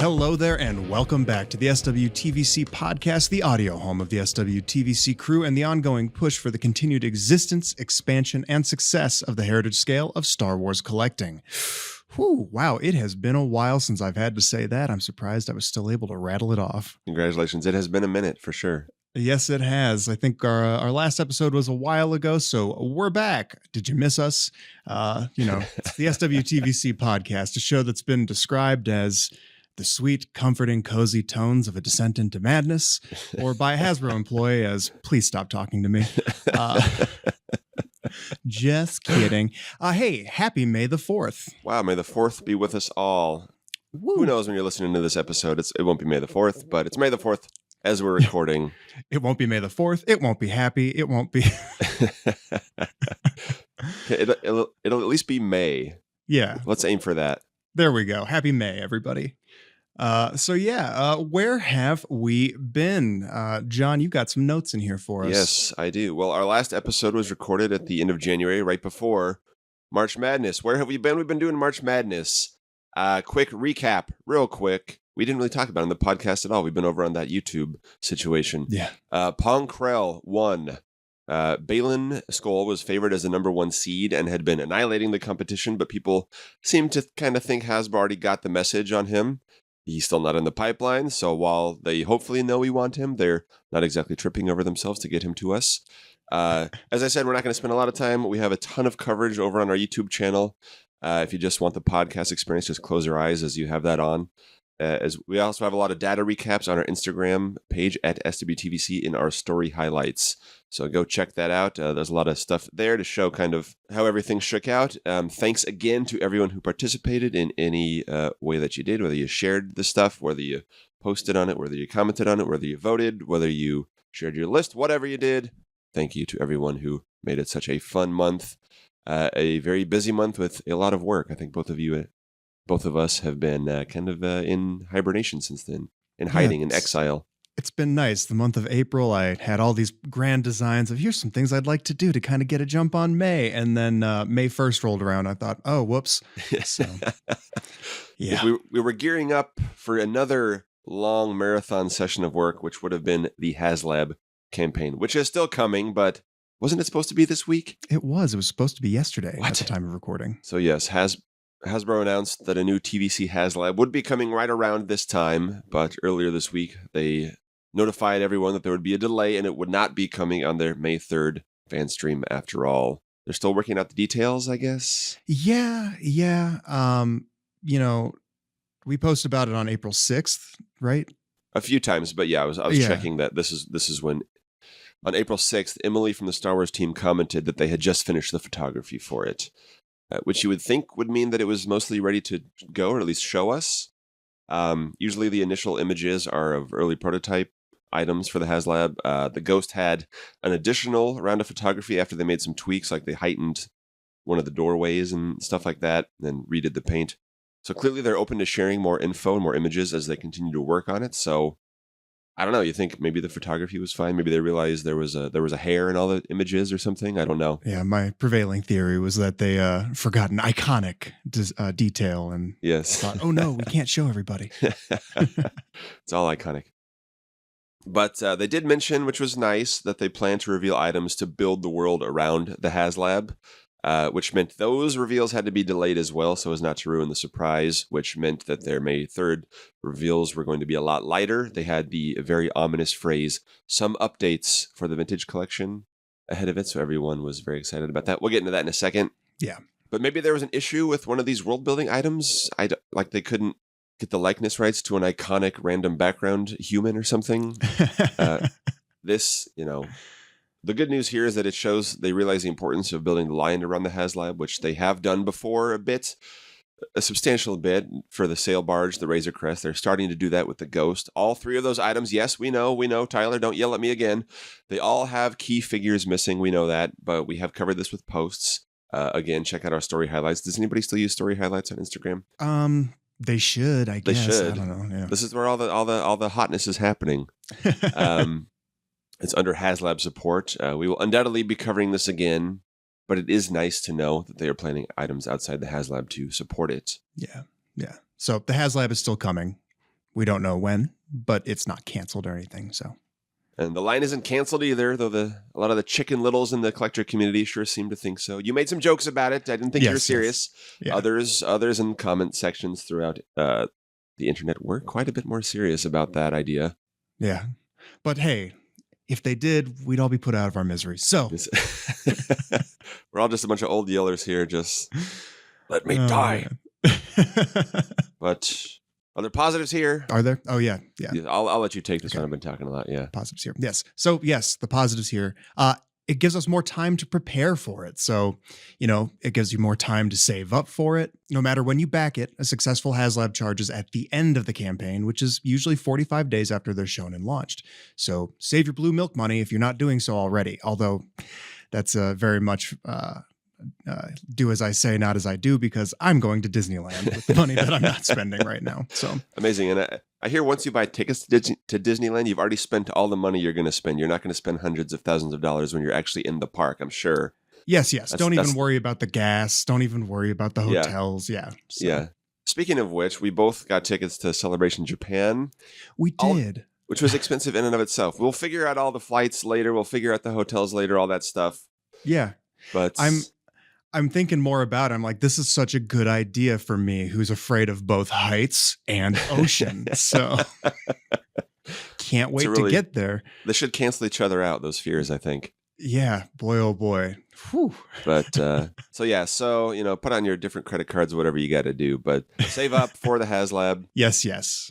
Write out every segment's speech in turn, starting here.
Hello there, and welcome back to the SWTVC Podcast, the audio home of the SWTVC crew and the ongoing push for the continued existence, expansion, and success of the heritage scale of Star Wars collecting. Whew, wow, it has been a while since I've had to say that. I'm surprised I was still able to rattle it off. Congratulations. It has been a minute, for sure. Yes, it has. I think our last episode was a while ago, so we're back. Did you miss us? It's the SWTVC Podcast, a show that's been described as the sweet, comforting, cozy tones of a descent into madness, or by a Hasbro employee as, please stop talking to me. Just kidding. Hey, happy May the 4th. Wow, May the 4th be with us all. Woo. Who knows when you're listening to this episode? It won't be May the 4th, but it's May the 4th as we're recording. It won't be May the 4th. It won't be happy. It won't be... it'll at least be May. Yeah. Let's aim for that. There we go. Happy May, everybody. Where have we been? John, you've got some notes in here for us. Yes, I do. Well, our last episode was recorded at the end of January, right before March Madness. Where have we been? We've been doing March Madness. Quick recap, real quick. We didn't really talk about it on the podcast at all. We've been over on that YouTube situation. Yeah. Pong Krell won. Balin Skoll was favored as the number 1 seed and had been annihilating the competition, but people seem to kind of think Hasbro already got the message on him. He's still not in the pipeline, so while they hopefully know we want him, they're not exactly tripping over themselves to get him to us. As I said, we're not going to spend a lot of time. We have a ton of coverage over on our YouTube channel. If you just want the podcast experience, just close your eyes as you have that on. As we also have a lot of data recaps on our Instagram page at SWTVC in our story highlights. So go check that out. There's a lot of stuff there to show kind of how everything shook out. Thanks again to everyone who participated in any way that you did, whether you shared the stuff, whether you posted on it, whether you commented on it, whether you voted, whether you shared your list, whatever you did. Thank you to everyone who made it such a fun month, a very busy month with a lot of work. I think both of us have been in hibernation since then, in hiding, in exile. It's been nice. The month of April, I had all these grand designs of here's some things I'd like to do to kind of get a jump on May. And then May 1st rolled around. I thought, oh, whoops. So, yeah. We were gearing up for another long marathon session of work, which would have been the HasLab campaign, which is still coming, but wasn't it supposed to be this week? It was. It was supposed to be yesterday at the time of recording. So yes, Hasbro announced that a new TVC HasLab would be coming right around this time, but earlier this week, they notified everyone that there would be a delay and it would not be coming on their May 3rd fan stream after all. They're still working out the details, I guess? Yeah. We posted about it on April 6th, right? A few times, but yeah, I was checking that this is when, on April 6th, Emily from the Star Wars team commented that they had just finished the photography for it. Which you would think would mean that it was mostly ready to go, or at least show us. Usually the initial images are of early prototype items for the HasLab. The Ghost had an additional round of photography after they made some tweaks, like they heightened one of the doorways and stuff like that, and redid the paint. So clearly they're open to sharing more info and more images as they continue to work on it. So I don't know. You think maybe the photography was fine? Maybe they realized there was a hair in all the images or something? I don't know. Yeah, my prevailing theory was that they forgot an iconic detail and thought, oh no, we can't show everybody. It's all iconic. But they did mention, which was nice, that they plan to reveal items to build the world around the HasLab. Which meant those reveals had to be delayed as well so as not to ruin the surprise, which meant that their May 3rd reveals were going to be a lot lighter. They had the very ominous phrase, some updates for the vintage collection ahead of it, so everyone was very excited about that. We'll get into that in a second. Yeah. But maybe there was an issue with one of these world-building items, like they couldn't get the likeness rights to an iconic random background human or something. The good news here is that it shows they realize the importance of building the line around the HasLab, which they have done before a substantial bit for the sail barge, the Razor Crest. They're starting to do that with the Ghost. All 3 of those items, yes, we know, Tyler, don't yell at me again. They all have key figures missing, we know that, but we have covered this with posts. Again, check out our story highlights. Does anybody still use story highlights on Instagram? They should, I guess. They should. I don't know. Yeah. This is where all the hotness is happening. It's under HasLab support. We will undoubtedly be covering this again, but it is nice to know that they are planning items outside the HasLab to support it. Yeah. So the HasLab is still coming. We don't know when, but it's not canceled or anything. So, and the line isn't canceled either, though a lot of the chicken littles in the collector community sure seem to think so. You made some jokes about it. I didn't think you were serious. Yeah. Others in comment sections throughout the internet were quite a bit more serious about that idea. Yeah. But hey, if they did, we'd all be put out of our misery. So we're all just a bunch of old yellers here. Just let me die. But are there positives here? Are there? Oh, yeah. I'll let you take this one. I've been talking a lot. Yeah. Positives here. Yes. So, yes, the positives here. It gives us more time to prepare for it. So, it gives you more time to save up for it. No matter when you back it, a successful HasLab charges at the end of the campaign, which is usually 45 days after they're shown and launched. So save your blue milk money if you're not doing so already. Although that's very much do as I say, not as I do, because I'm going to Disneyland with the money that I'm not spending right now. So amazing. And I hear once you buy tickets to Disneyland, you've already spent all the money you're going to spend. You're not going to spend hundreds of thousands of dollars when you're actually in the park, I'm sure. Yes. Don't even worry about the gas. Don't even worry about the hotels. Yeah. Yeah. Speaking of which, we both got tickets to Celebration Japan. We did. Which was expensive in and of itself. We'll figure out all the flights later. We'll figure out the hotels later, all that stuff. Yeah. But I'm thinking more about it. I'm like, this is such a good idea for me, who's afraid of both heights and ocean. So can't wait to get there. They should cancel each other out, those fears, I think. Yeah. Boy, oh boy. Whew. But so, put on your different credit cards, whatever you got to do, but save up for the HasLab. Yes.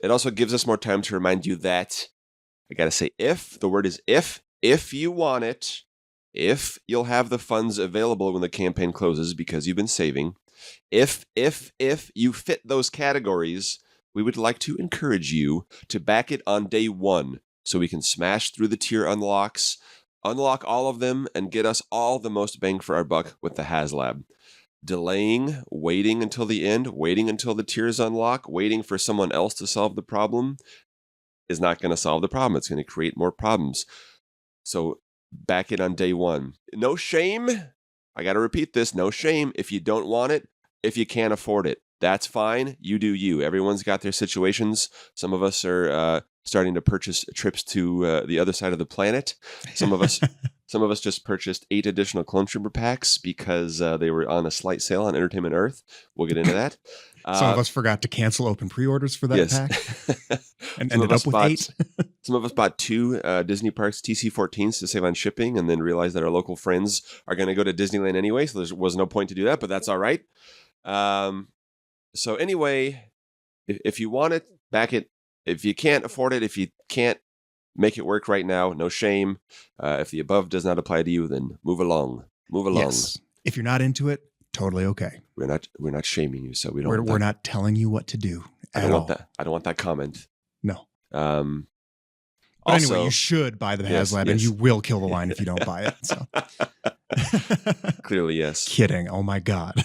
It also gives us more time to remind you that, I got to say the word is if you want it, if you'll have the funds available when the campaign closes because you've been saving, if you fit those categories, we would like to encourage you to back it on day one so we can smash through the tier unlocks, unlock all of them, and get us all the most bang for our buck with the HasLab. Delaying, waiting until the end, waiting until the tiers unlock, waiting for someone else to solve the problem is not going to solve the problem. It's going to create more problems. So back it on day one. No shame. I got to repeat this. No shame. If you don't want it, if you can't afford it, that's fine. You do you. Everyone's got their situations. Some of us are starting to purchase trips to the other side of the planet. Some of us just purchased 8 additional Clone Trooper packs because they were on a slight sale on Entertainment Earth. We'll get into that. Some of us forgot to cancel open pre-orders for that pack and ended up with 8. Some of us bought 2 Disney Parks TC14s to save on shipping and then realized that our local friends are going to go to Disneyland anyway, so there was no point to do that, but that's all right. So anyway, if you want it, back it. If you can't afford it, if you can't make it work right now, no shame. If the above does not apply to you, then move along. Yes. If you're not into it, totally okay. We're not shaming you, so we don't. We're not telling you what to do. I don't want that comment. No. But also, anyway, you should buy the HasLab, and you will kill the line if you don't buy it. So clearly, yes. Kidding. Oh my God.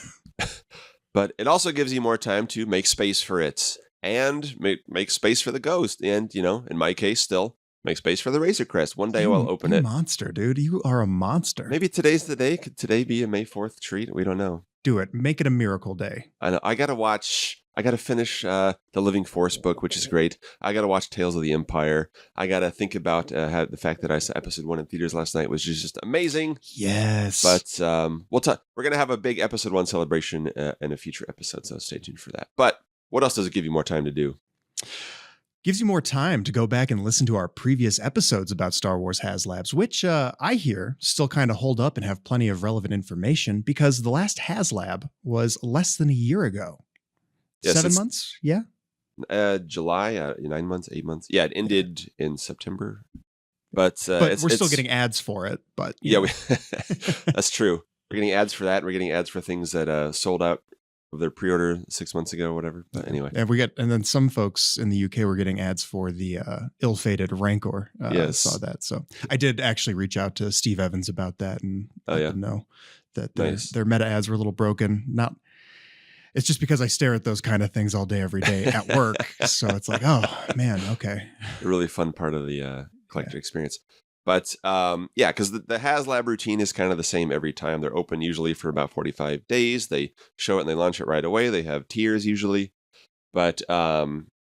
But it also gives you more time to make space for it and make space for the Ghost, and in my case, still make space for the Razor Crest. One day I'll open it. Monster, dude. You are a monster. Maybe today's the day. Could today be a May 4th treat? We don't know. Do it. Make it a miracle day. I know. I got to finish the Living Force book, which is great. I got to watch Tales of the Empire. I got to think about the fact that I saw episode 1 in theaters last night, which is just amazing. Yes. But we're going to have a big episode 1 celebration in a future episode, so stay tuned for that. But what else does it give you more time to do? Gives you more time to go back and listen to our previous episodes about Star Wars HasLabs, which I hear still kind of hold up and have plenty of relevant information because the last HasLab was less than a year ago. Yes, 7 months? Yeah. July, 9 months, 8 months. Yeah, it ended in September. But we're still getting ads for it. But that's true. We're getting ads for that. We're getting ads for things that sold out of their pre-order 6 months ago or whatever. But anyway. And then some folks in the UK were getting ads for the ill-fated Rancor. Yes. I saw that. So I did actually reach out to Steve Evans about that and let them know that their meta ads were a little broken. It's just because I stare at those kind of things all day, every day at work. So it's like, oh man, okay. A really fun part of the collector experience. But because the HasLab routine is kind of the same every time. They're open usually for about 45 days. They show it and they launch it right away. They have tiers usually. But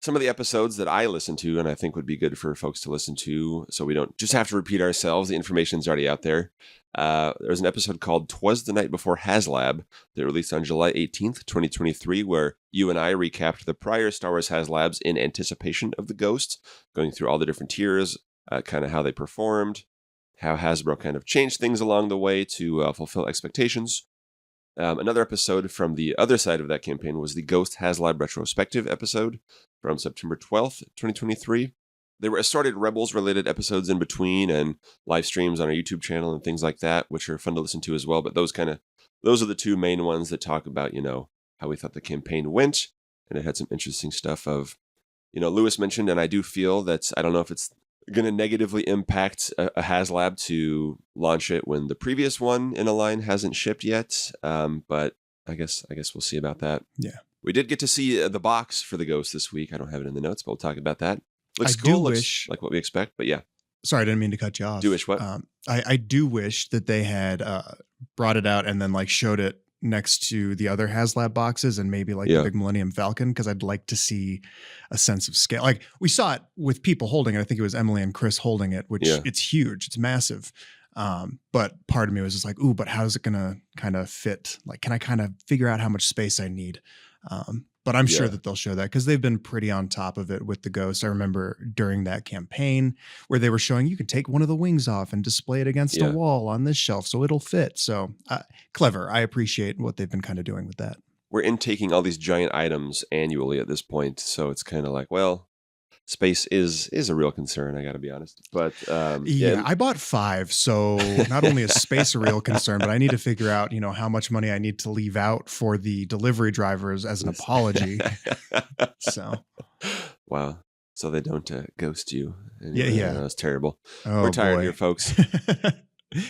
some of the episodes that I listen to and I think would be good for folks to listen to so we don't just have to repeat ourselves. The information's already out there. There's an episode called 'Twas the Night Before HasLab that released on July 18th, 2023, where you and I recapped the prior Star Wars HasLabs in anticipation of the Ghost, going through all the different tiers, kind of how they performed, how Hasbro kind of changed things along the way to fulfill expectations. Another episode from the other side of that campaign was the Ghost HasLab Retrospective episode from September 12th, 2023. There were assorted Rebels-related episodes in between and live streams on our YouTube channel and things like that, which are fun to listen to as well. But those are the two main ones that talk about, how we thought the campaign went. And it had some interesting stuff of, Lewis mentioned, and I do feel that, I don't know if it's going to negatively impact a HasLab to launch it when the previous one in a line hasn't shipped yet. But I guess we'll see about that. Yeah. We did get to see the box for the Ghost this week. I don't have it in the notes, but we'll talk about that. Looks cool. Looks like what we expect, but yeah. Sorry, I didn't mean to cut you off. Do wish what? I do wish that they had brought it out and then showed it next to the other HasLab boxes and maybe the big Millennium Falcon, because I'd like to see a sense of scale. We saw it with people holding it. I think it was Emily and Chris holding it, which it's huge. It's massive. But part of me was just ooh, but how's it going to kind of fit? Can I kind of figure out how much space I need? But I'm sure that they'll show that because they've been pretty on top of it with the Ghost. I remember during that campaign where they were showing you could take one of the wings off and display it against a wall on this shelf so it'll fit. So clever. I appreciate what they've been kind of doing with that. We're intaking all these giant items annually at this point. So it's kind of well, space is a real concern, I got to be honest. But I bought 5. So not only is space a real concern, but I need to figure out, how much money I need to leave out for the delivery drivers as an apology. So, wow. So they don't ghost you. Anyway, yeah. That's terrible. Oh, we're tired here, folks.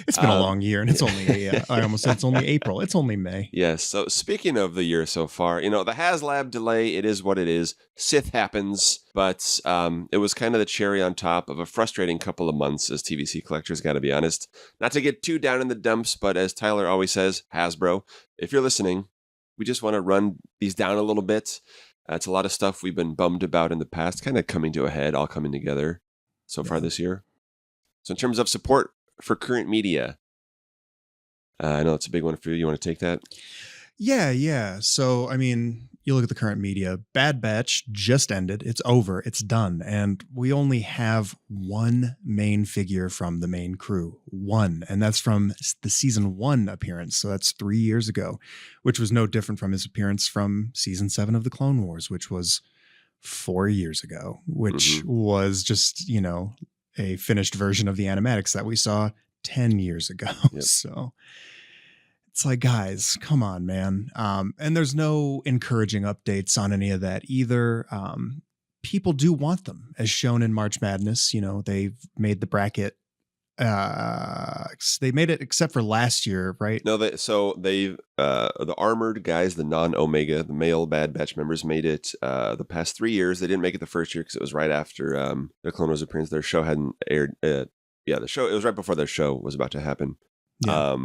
It's been a long year, and it's only I almost said it's only April. It's only May. Yes. So speaking of the year so far, the HasLab delay, it is what it is. Sith happens, but it was kind of the cherry on top of a frustrating couple of months as TVC collectors, got to be honest. Not to get too down in the dumps, but as Tyler always says, Hasbro, if you're listening, we just want to run these down a little bit. It's a lot of stuff we've been bummed about in the past, kind of coming to a head, all coming together so far this year. So in terms of support for current media, I know it's a big one for you. You want to take that? Yeah. So, you look at the current media, Bad Batch just ended. It's over. It's done. And we only have one main figure from the main crew. One. And that's from the season 1 appearance. So that's 3 years ago, which was no different from his appearance from season 7 of the Clone Wars, which was 4 years ago, which was just, a finished version of the animatics that we saw 10 years ago. Yep. So it's guys, come on, man. And there's no encouraging updates on any of that either. People do want them, as shown in March Madness. They've made the bracket. They made it except for last year, right? No, the armored guys, the non-Omega, the male Bad Batch members made it the past 3 years. They didn't make it the first year because it was right after the Clone Wars appearance. Their show hadn't aired. It was right before their show was about to happen. Yeah.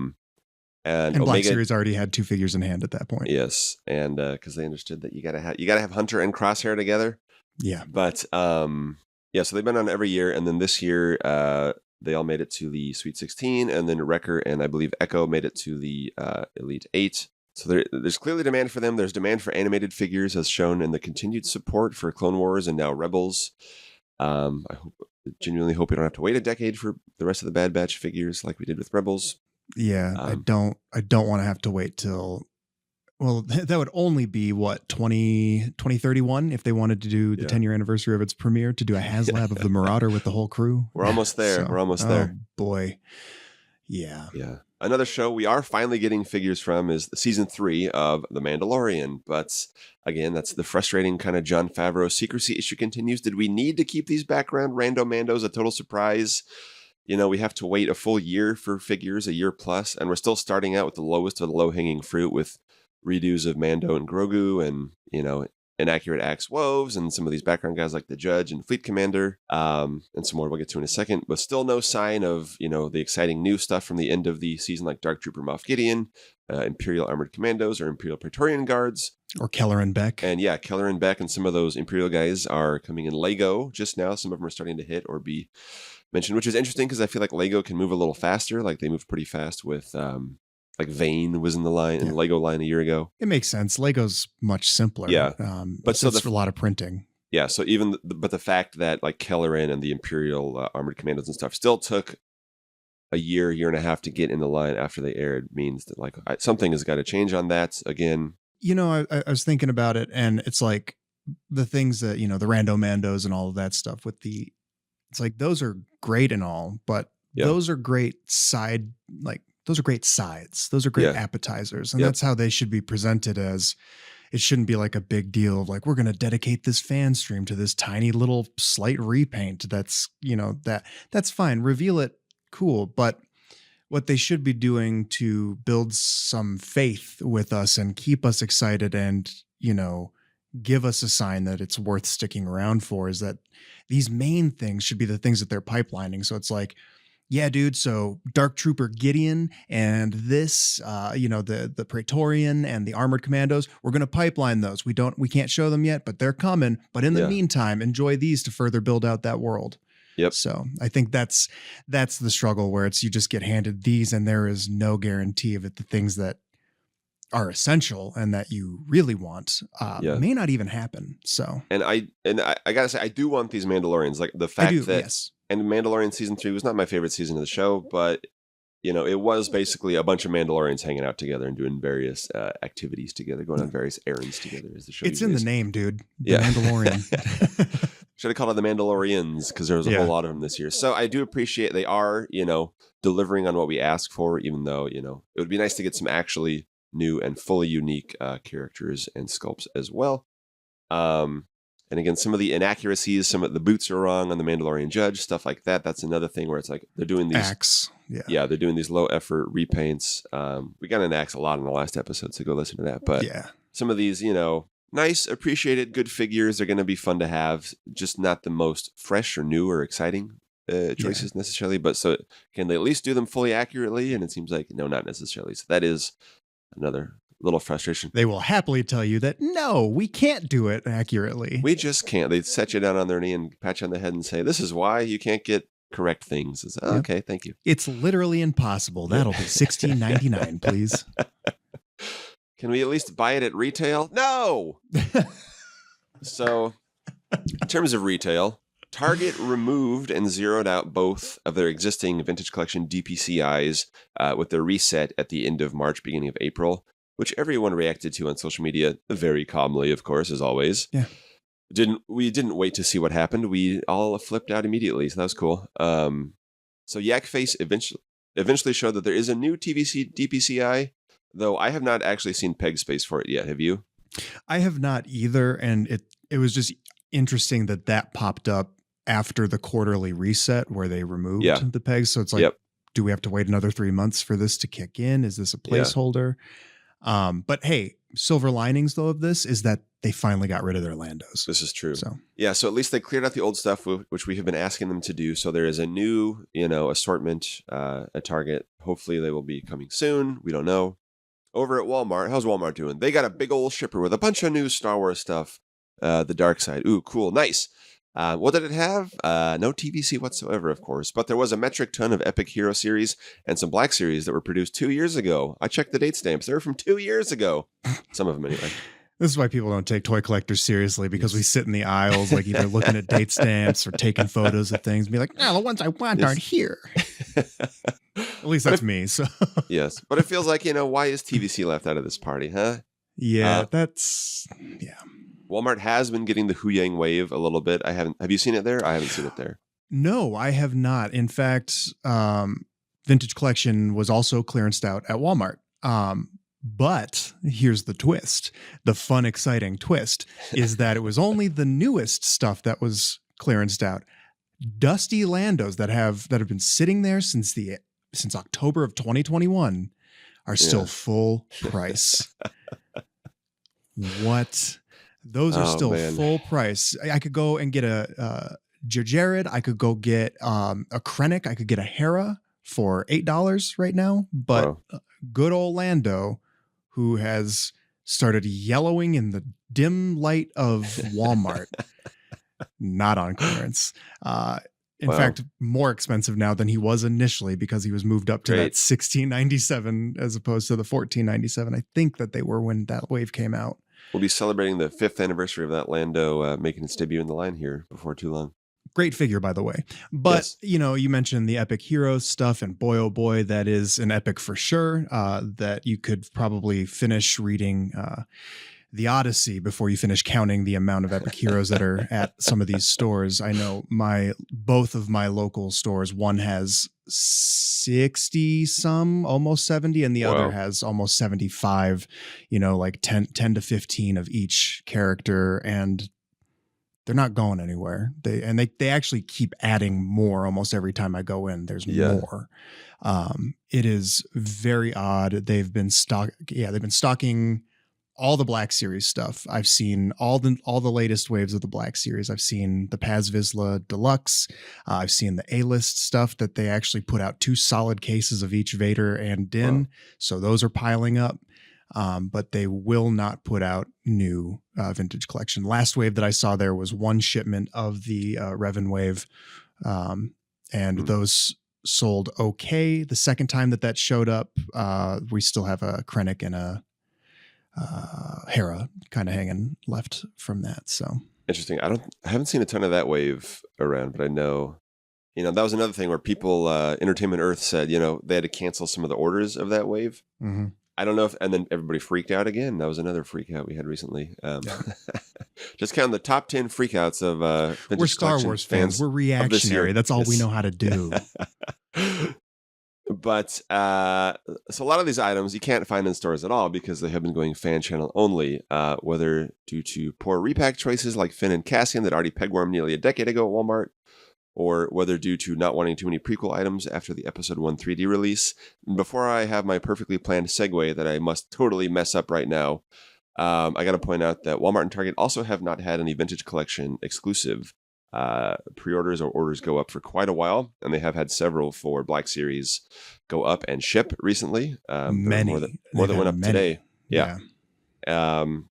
And Omega, Black Series already had 2 figures in hand at that point. Yes, and because they understood that you gotta have Hunter and Crosshair together. Yeah, but so they've been on every year, and then this year they all made it to the Sweet 16, and then Wrecker and I believe Echo made it to the Elite 8. So there's clearly demand for them. There's demand for animated figures, as shown in the continued support for Clone Wars and now Rebels. I genuinely hope we don't have to wait a decade for the rest of the Bad Batch figures like we did with Rebels. Yeah, I don't want to have to wait till. Well, that would only be 2031 if they wanted to do the 10-year anniversary of its premiere to do a HasLab of the Marauder with the whole crew. We're almost there. We're almost there. Oh boy. Yeah. Another show we are finally getting figures from is season 3 of The Mandalorian. But again, that's the frustrating kind of Jon Favreau secrecy issue continues. Did we need to keep these background rando mandos a total surprise? We have to wait a full year for figures, a year plus, and we're still starting out with the lowest of the low-hanging fruit with redos of Mando and Grogu and, inaccurate Axe Woves and some of these background guys like the Judge and Fleet Commander and some more we'll get to in a second, but still no sign of, the exciting new stuff from the end of the season like Dark Trooper Moff Gideon, Imperial Armored Commandos or Imperial Praetorian Guards. Or Keller and Beck. And yeah, Keller and Beck and some of those Imperial guys are coming in Lego just now. Some of them are starting to hit or be mentioned, which is interesting because I feel like Lego can move a little faster. Like they move pretty fast with like Vane was in the line in the Lego line a year ago. It makes sense. Lego's much simpler. Yeah. But so it's a lot of printing. Yeah. So even but the fact that like Kelleran and the Imperial Armored Commandos and stuff still took a year and a half to get in the line after they aired means that like something has got to change on that. Again, you know, I was thinking about it, and it's like the things that, you know, the Rando Mandos and all of that stuff with the, it's like those are great and all, but those are great those are great sides. Those are great appetizers. And that's how they should be presented as. It shouldn't be like a big deal of like, we're going to dedicate this fan stream to this tiny little slight repaint. That's, you know, that's fine. Reveal it. Cool. But what they should be doing to build some faith with us and keep us excited and, you know, give us a sign that it's worth sticking around for is that these main things should be the things that they're pipelining. So it's like, yeah, dude. So Dark Trooper Gideon and this, you know, the Praetorian and the Armored Commandos, we're going to pipeline those. We can't show them yet, but they're coming. But in the meantime, enjoy these to further build out that world. Yep. So I think that's the struggle where it's you just get handed these and there is no guarantee of it. The things that are essential and that you really want may not even happen. So and I gotta say I do want these Mandalorians. Like the fact that and Mandalorian season 3 was not my favorite season of the show, but you know it was basically a bunch of Mandalorians hanging out together and doing various activities together, going on various errands together. As the show it's in the name, dude. The Mandalorian. Should have called it the Mandalorians because there was a whole lot of them this year. So I do appreciate they are, you know, delivering on what we ask for, even though, you know, it would be nice to get some actually new and fully unique characters and sculpts as well. And again, some of the inaccuracies, some of the boots are wrong on the Mandalorian Judge, stuff like that. That's another thing where it's like they're doing these axe. Yeah, they're doing these low effort repaints. We got an axe a lot in the last episode, so go listen to that. But some of these, you know, nice, appreciated, good figures are going to be fun to have, just not the most fresh or new or exciting choices necessarily. But so can they at least do them fully accurately? And it seems like, no, not necessarily. So that is another little frustration. They will happily tell you that, no, we can't do it accurately. We just can't. They set you down on their knee and pat you on the head and say, this is why you can't get correct things. It's, okay, thank you. It's literally impossible. That'll be $16.99, please. Can we at least buy it at retail? No! So, in terms of retail, Target removed and zeroed out both of their existing Vintage Collection DPCIs with their reset at the end of March, beginning of April, which everyone reacted to on social media very calmly, of course, as always. Yeah. We didn't wait to see what happened. We all flipped out immediately, so that was cool. So Yak Face eventually showed that there is a new TVC DPCI, though I have not actually seen peg space for it yet. Have you? I have not either, and it was just interesting that popped up after the quarterly reset where they removed the pegs. So it's like, do we have to wait another 3 months for this to kick in? Is this a placeholder? But hey, silver linings though of this is that they finally got rid of their Landos. This is true. So at least they cleared out the old stuff, which we have been asking them to do. So there is a new, assortment at Target. Hopefully they will be coming soon. We don't know. Over at Walmart, how's Walmart doing? They got a big old shipper with a bunch of new Star Wars stuff. The dark side. Ooh, cool. Nice. What did it have? No TVC whatsoever, of course, but there was a metric ton of Epic Hero series and some Black series that were produced 2 years ago. I checked the date stamps. They were from 2 years ago. Some of them anyway. This is why people don't take toy collectors seriously, because we sit in the aisles, like either looking at date stamps or taking photos of things and be like, no, the ones I want aren't here. At least that's me. So yes. But it feels like, why is TVC left out of this party, huh? Yeah, Walmart has been getting the Huyang wave a little bit. Have you seen it there? I haven't seen it there. No, I have not. In fact, Vintage Collection was also clearanced out at Walmart. But here's the twist. The fun, exciting twist is that it was only the newest stuff that was clearanced out. Dusty Landos that have been sitting there since October of 2021 are still full price. What? Those are still full price. I could go and get a Jared. I could go get a Krennic. I could get a Hera for $8 right now. But good old Lando, who has started yellowing in the dim light of Walmart. Not on clearance. In fact, more expensive now than he was initially because he was moved up to that $16.97 as opposed to the $14.97. I think that they were when that wave came out. We'll be celebrating the 5th anniversary of that Lando making its debut in the line here before too long. Great figure, by the way. But, you mentioned the Epic Heroes stuff, and boy, oh boy, that is an epic for sure, that you could probably finish reading the Odyssey before you finish counting the amount of Epic Heroes that are at some of these stores. I know both of my local stores, one has 60 some, almost 70, and the other has almost 75, like 10 to 15 of each character, and they're not going anywhere. They actually keep adding more almost every time I go in. There's more. It is very odd. They've been stocking all the Black Series stuff. I've seen all the latest waves of the Black Series. I've seen the Paz Vizsla Deluxe. I've seen the A-list stuff that they actually put out 2 solid cases of each Vader and Din. Wow. So those are piling up. But they will not put out new vintage collection. Last wave that I saw there was 1 shipment of the Revan wave. And those sold okay. The second time that showed up, we still have a Krennic and a Hera kind of hanging left from that. So interesting. I haven't seen a ton of that wave around, but I know, that was another thing where people, Entertainment Earth said, they had to cancel some of the orders of that wave. Mm-hmm. I don't know and then everybody freaked out again. That was another freak out we had recently. Just counting the top 10 freakouts of we're Star Wars fans. We're reactionary. That's all we know how to do. But so a lot of these items you can't find in stores at all because they have been going fan channel only, whether due to poor repack choices like Finn and Cassian that already pegwormed nearly a decade ago at Walmart, or whether due to not wanting too many prequel items after the Episode 1 3D release. Before I have my perfectly planned segue that I must totally mess up right now, I got to point out that Walmart and Target also have not had any vintage collection exclusive pre-orders or orders go up for quite a while, and they have had several for Black Series go up and ship recently. More that went up today. Yeah.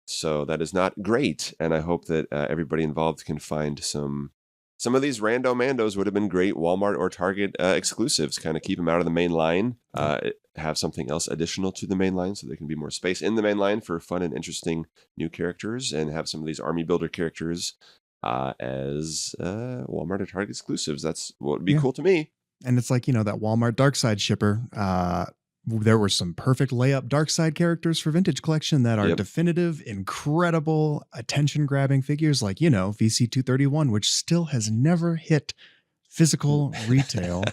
So that is not great, and I hope that everybody involved can find some of these rando mandos would have been great Walmart or Target exclusives, kind of keep them out of the main line, have something else additional to the main line so there can be more space in the main line for fun and interesting new characters, and have some of these army builder characters as Walmart or Target exclusives. That's what would be cool to me. And it's like, that Walmart Darkside shipper, there were some perfect layup Darkside characters for vintage collection that are definitive, incredible, attention-grabbing figures like, VC-231, which still has never hit physical retail.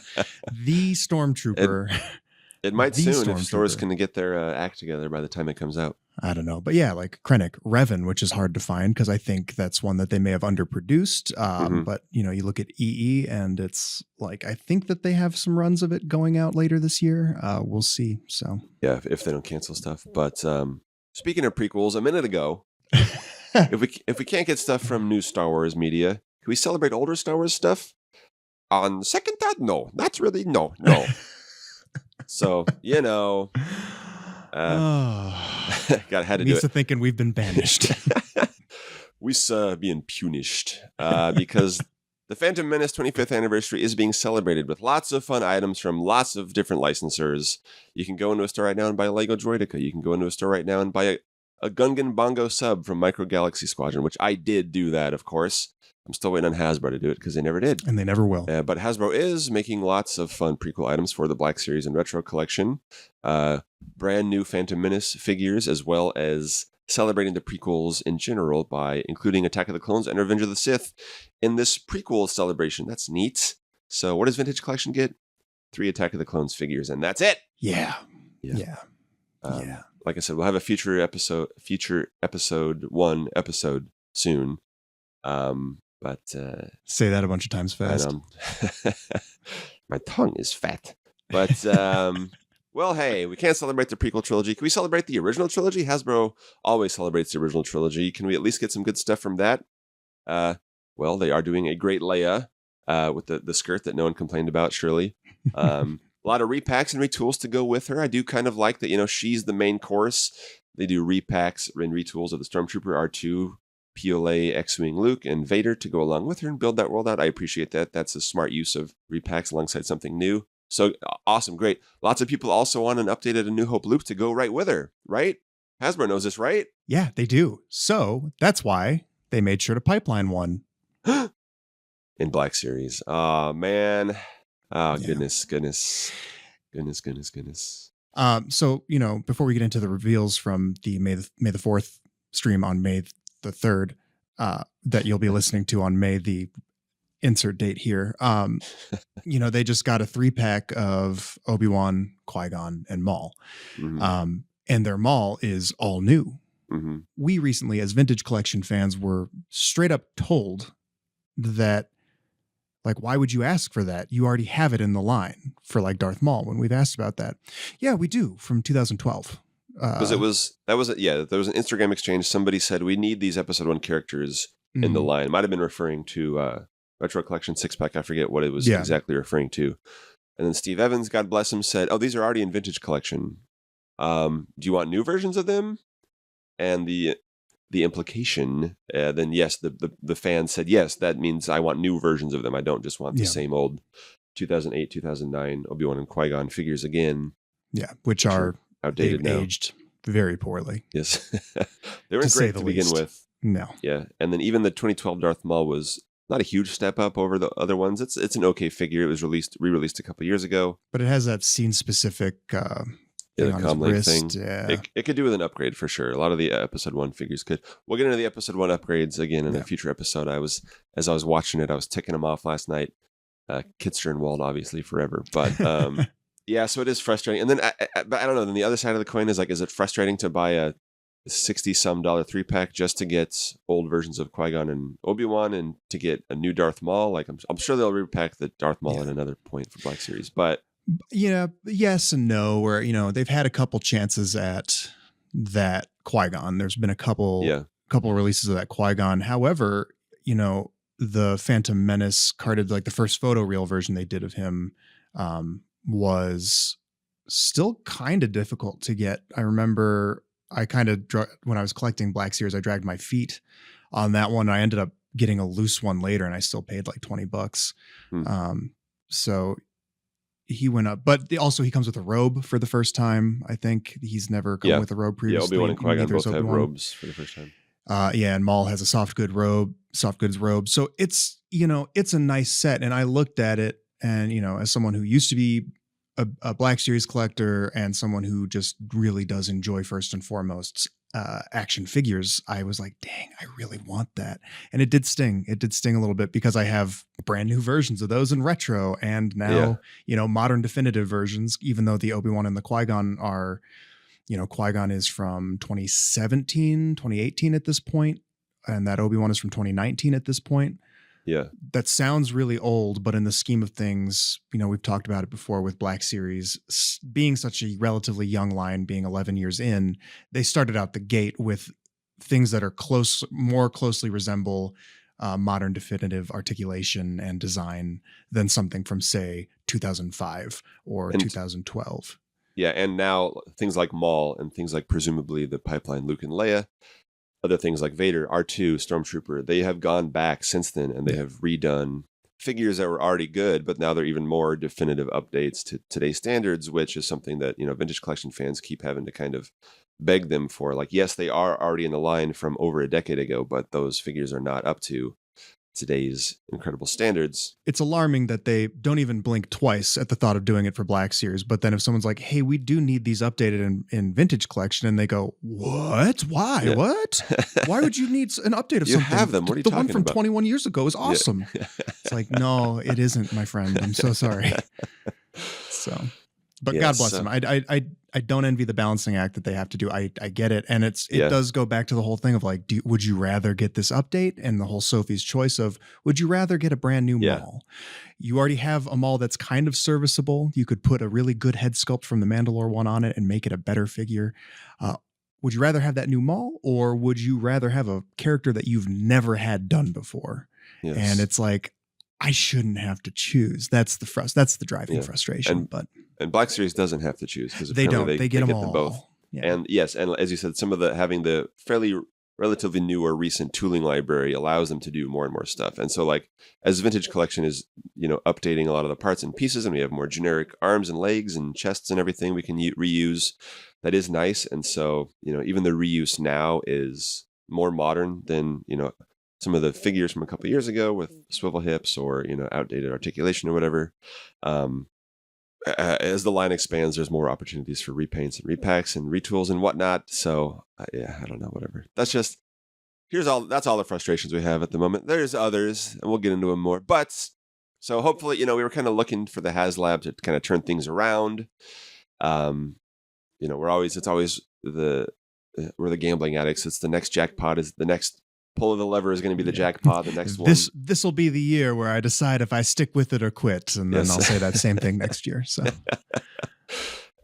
The Stormtrooper. It might soon if stores can get their act together by the time it comes out. I don't know. But yeah, like Krennic, Revan, which is hard to find because I think that's one that they may have underproduced. But, you look at EE and it's like, I think that they have some runs of it going out later this year. We'll see. So yeah, if they don't cancel stuff. But speaking of prequels, a minute ago, if we can't get stuff from new Star Wars media, can we celebrate older Star Wars stuff? On second thought, no, not really. No. So, had to do it. Misa thinking we've been banished. We being punished because the Phantom Menace 25th anniversary is being celebrated with lots of fun items from lots of different licensors. You can go into a store right now and buy a Lego Droideka. You can go into a store right now and buy a Gungan Bongo sub from Micro Galaxy Squadron, which I did do that, of course. I'm still waiting on Hasbro to do it because they never did. And they never will. But Hasbro is making lots of fun prequel items for the Black Series and Retro Collection. Brand new Phantom Menace figures, as well as celebrating the prequels in general by including Attack of the Clones and Revenge of the Sith in this prequel celebration. That's neat. So what does Vintage Collection get? 3 Attack of the Clones figures, and that's it. Yeah. Like I said, we'll have a future episode 1 episode soon. But say that a bunch of times fast. My tongue is fat. But well, hey, we can't celebrate the prequel trilogy. Can we celebrate the original trilogy? Hasbro always celebrates the original trilogy. Can we at least get some good stuff from that? Well, they are doing a great Leia with the skirt that no one complained about, surely. A lot of repacks and retools to go with her. I do kind of like that, she's the main course. They do repacks and retools of the Stormtrooper, R2, PLA, X-Wing Luke, and Vader to go along with her and build that world out. I appreciate that. That's a smart use of repacks alongside something new. So awesome, great. Lots of people also want an updated A New Hope Luke to go right with her, right? Hasbro knows this, right? Yeah, they do. So that's why they made sure to pipeline one. In Black Series. Oh, man. Oh, Yeah. goodness. So, before we get into the reveals from the May the 4th stream on May the 3rd, that you'll be listening to on May the insert date here, they just got a 3-pack of Obi-Wan, Qui-Gon, and Maul. Mm-hmm. And their Maul is all new. Mm-hmm. We recently, as Vintage Collection fans, were straight up told that, like, why would you ask for that? You already have it in the line for, like, Darth Maul. When we've asked about that, yeah, we do, from 2012. Because there was an Instagram exchange. Somebody said we need these episode 1 characters in the line. It might have been referring to Retro Collection 6-pack. I forget what it was exactly referring to. And then Steve Evans, God bless him, said, "Oh, these are already in Vintage Collection. Do you want new versions of them?" And the implication, then yes, the fan said, yes, that means I want new versions of them. I don't just want the same old 2008, 2009 Obi-Wan and Qui-Gon figures again. Yeah, which are outdated now. Aged very poorly. Yes. They weren't great to begin with. No. Yeah. And then even the 2012 Darth Maul was not a huge step up over the other ones. It's an okay figure. It was re-released a couple years ago. But it has that scene-specific the comlink thing. Yeah. It could do with an upgrade for sure. A lot of the episode 1 figures could. We'll get into the episode 1 upgrades again in a future episode. As I was watching it, I was ticking them off last night. Kitster and Wald, obviously, forever. But yeah, so it is frustrating. And then, but I don't know. Then the other side of the coin is like, is it frustrating to buy a $60-some 3-pack just to get old versions of Qui-Gon and Obi-Wan and to get a new Darth Maul? Like, I'm sure they'll repack the Darth Maul at another point for Black Series, but. Yeah, yes and no, where, they've had a couple chances at that Qui-Gon. There's been a couple releases of that Qui-Gon. However, the Phantom Menace carded, like the first photo reel version they did of him was still kind of difficult to get. I remember when I was collecting Black Series, I dragged my feet on that one. I ended up getting a loose one later and I still paid like $20. So he went up, but also he comes with a robe for the first time. I think he's never come with a robe previously. Yeah, Obi-Wan and Qui-Gon both have robes for the first time. And Maul has a soft goods robe. So it's, it's a nice set. And I looked at it and, as someone who used to be a Black Series collector and someone who just really does enjoy first and foremost action figures, I was like, dang, I really want that. And it did sting. It did sting a little bit because I have brand new versions of those in retro and now, modern definitive versions, even though the Obi-Wan and the Qui-Gon are, Qui-Gon is from 2017, 2018 at this point, and that Obi-Wan is from 2019 at this point. Yeah. That sounds really old, but in the scheme of things, we've talked about it before with Black Series being such a relatively young line, being 11 years in, they started out the gate with things that are more closely resemble modern definitive articulation and design than something from, say, 2005 or 2012. Yeah. And now things like Maul and things like presumably the pipeline Luke and Leia, other things like Vader, R2, Stormtrooper, they have gone back since then and they have redone figures that were already good, but now they're even more definitive updates to today's standards, which is something that, Vintage Collection fans keep having to kind of beg them for. Like, yes, they are already in the line from over a decade ago, but those figures are not up to today's incredible standards. It's alarming that they don't even blink twice at the thought of doing it for Black Series. But then if someone's like, hey, we do need these updated in Vintage Collection, and they go, what? Why? Yeah. What? Why would you need an update of you something? You have them. What are you talking about? The one from 21 years ago is awesome. Yeah. It's like, no, it isn't, my friend. I'm so sorry. But God bless them. I don't envy the balancing act that they have to do. I get it. And it does go back to the whole thing of like, would you rather get this update? And the whole Sophie's choice of, would you rather get a brand new Maul? You already have a Maul that's kind of serviceable. You could put a really good head sculpt from the Mandalore one on it and make it a better figure. Would you rather have that new Maul, or would you rather have a character that you've never had done before? Yes. And it's like, I shouldn't have to choose. That's the driving frustration. And Black Series doesn't have to choose because they don't. They get them all. Both. Yeah. And yes, and as you said, some of having the relatively new or recent tooling library allows them to do more and more stuff. And so like as Vintage Collection is, updating a lot of the parts and pieces, and we have more generic arms and legs and chests and everything we can reuse, that is nice. And so, even the reuse now is more modern than, some of the figures from a couple of years ago with swivel hips or, outdated articulation or whatever. As the line expands, there's more opportunities for repaints and repacks and retools and whatnot. So I don't know, whatever. That's all the frustrations we have at the moment. There's others, and we'll get into them more. But so hopefully, we were kind of looking for the HasLab to kind of turn things around. It's always we're the gambling addicts. It's the next jackpot is the next pull of the lever is going to be the jackpot. The next one. This will be the year where I decide if I stick with it or quit, and then I'll say that same thing next year. So,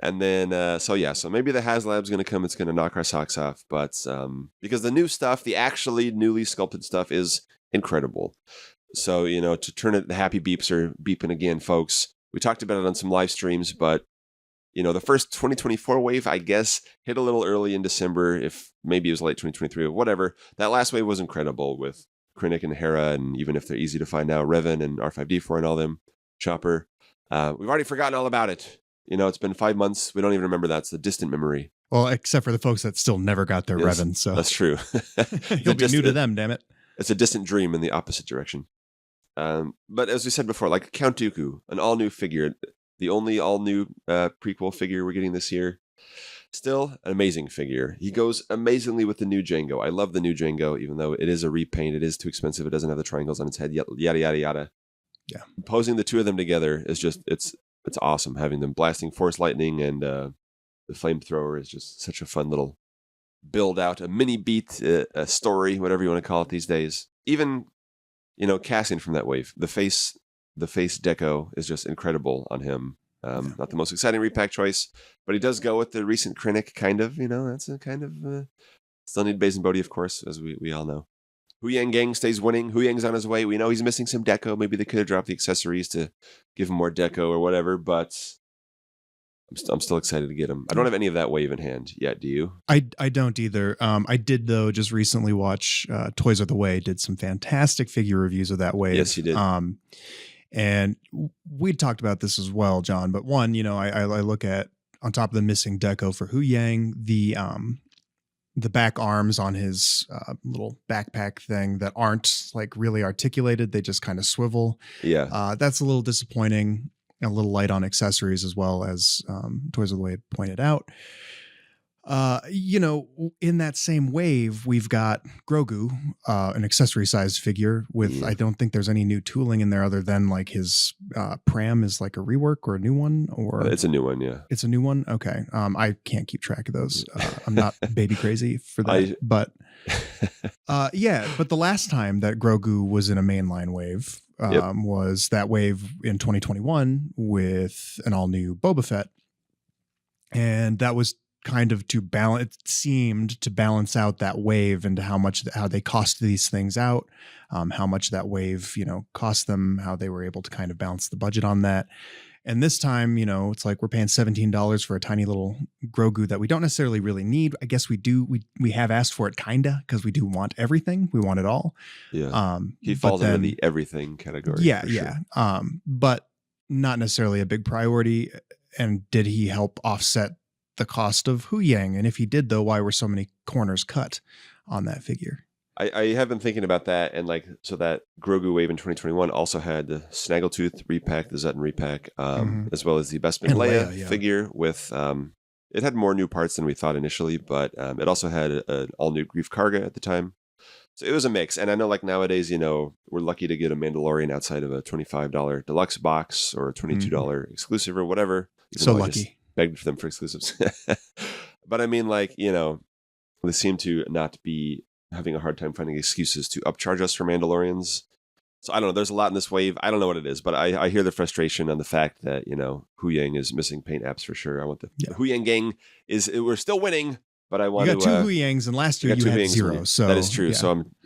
and then so maybe the HasLab's going to come. It's going to knock our socks off, but because the new stuff, the actually newly sculpted stuff, is incredible. So to turn it, the happy beeps are beeping again, folks. We talked about it on some live streams, but the first 2024 wave, I guess, hit a little early in December, if maybe it was late 2023 or whatever. That last wave was incredible with Krennic and Hera, and even if they're easy to find now, Revan and R5D4 and all them, Chopper. We've already forgotten all about it. It's been 5 months. We don't even remember that. It's a distant memory. Well, except for the folks that still never got their Revan. So that's true. You'll be new to them, damn it. It's a distant dream in the opposite direction. But as we said before, like Count Dooku, an all-new figure, the only all-new prequel figure we're getting this year. Still an amazing figure. He goes amazingly with the new Jango. I love the new Jango, even though it is a repaint. It is too expensive. It doesn't have the triangles on its head. Yada, yada, yada. Yeah. Posing the two of them together is just, it's awesome. Having them blasting Force Lightning and the flamethrower is just such a fun little build out, a mini beat, a story, whatever you want to call it these days. Even, casting from that wave. The face deco is just incredible on him. Not the most exciting repack choice, but he does go with the recent Krennic, kind of. That's a kind of... still need Baze and Bodhi, of course, as we all know. Hu Yang Gang stays winning. Hu Yang's on his way. We know he's missing some deco. Maybe they could have dropped the accessories to give him more deco or whatever, but I'm still excited to get him. I don't have any of that wave in hand yet. Do you? I don't either. I did, though, just recently watch Toys Are the Way, did some fantastic figure reviews of that wave. Yes, you did. And we talked about this as well, John. But one, I look at, on top of the missing deco for Hu Yang, the back arms on his little backpack thing that aren't like really articulated. They just kind of swivel. Yeah. That's a little disappointing. A little light on accessories as well, as Toys of the Way pointed out. In that same wave, we've got Grogu, an accessory-sized figure with, I don't think there's any new tooling in there other than like his pram is like a rework or a new one, or it's a new one. Yeah, it's a new one. Okay, I can't keep track of those. I'm not baby crazy for that, but but the last time that Grogu was in a mainline wave was that wave in 2021 with an all-new Boba Fett, and that was kind of it seemed to balance out that wave into how they cost these things out, how much that wave, cost them, how they were able to kind of balance the budget on that. And this time, it's like we're paying $17 for a tiny little Grogu that we don't necessarily really need. I guess we do. We have asked for it kinda because we do want everything. We want it all. Yeah. He falls into the everything category. Yeah. Yeah. Sure. But not necessarily a big priority. And did he help offset the cost of Hu Yang? And if he did, though, why were so many corners cut on that figure? I have been thinking about that, and so that Grogu wave in 2021 also had the Snaggletooth repack, the Zutton repack, as well as the Bespin Leia figure with it had more new parts than we thought initially, but it also had an all new Grief Karga at the time. So it was a mix. And I know like nowadays, we're lucky to get a Mandalorian outside of a $25 deluxe box or a $22 exclusive or whatever. So lucky. Begged for them for exclusives. But I mean, like, they seem to not be having a hard time finding excuses to upcharge us for Mandalorians. So I don't know. There's a lot in this wave. I don't know what it is, but I hear the frustration on the fact that, Hu Yang is missing paint apps for sure. I want the Hu Yang gang we're still winning, but I want you got two Hu Yangs, and last year you had zero. So that is true.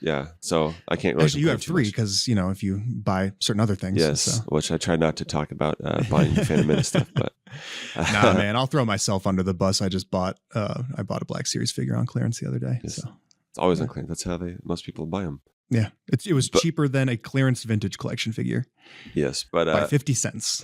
Yeah. So I can't really. Actually, you have three because, if you buy certain other things. Yes, which I try not to talk about buying Phantom Menace stuff, but Nah, man, I'll throw myself under the bus. I bought a Black Series figure on clearance the other day. Yes. So It's always on clearance. That's how most people buy them. Yeah, it was cheaper than a clearance vintage collection figure. Yes, but by 50 cents.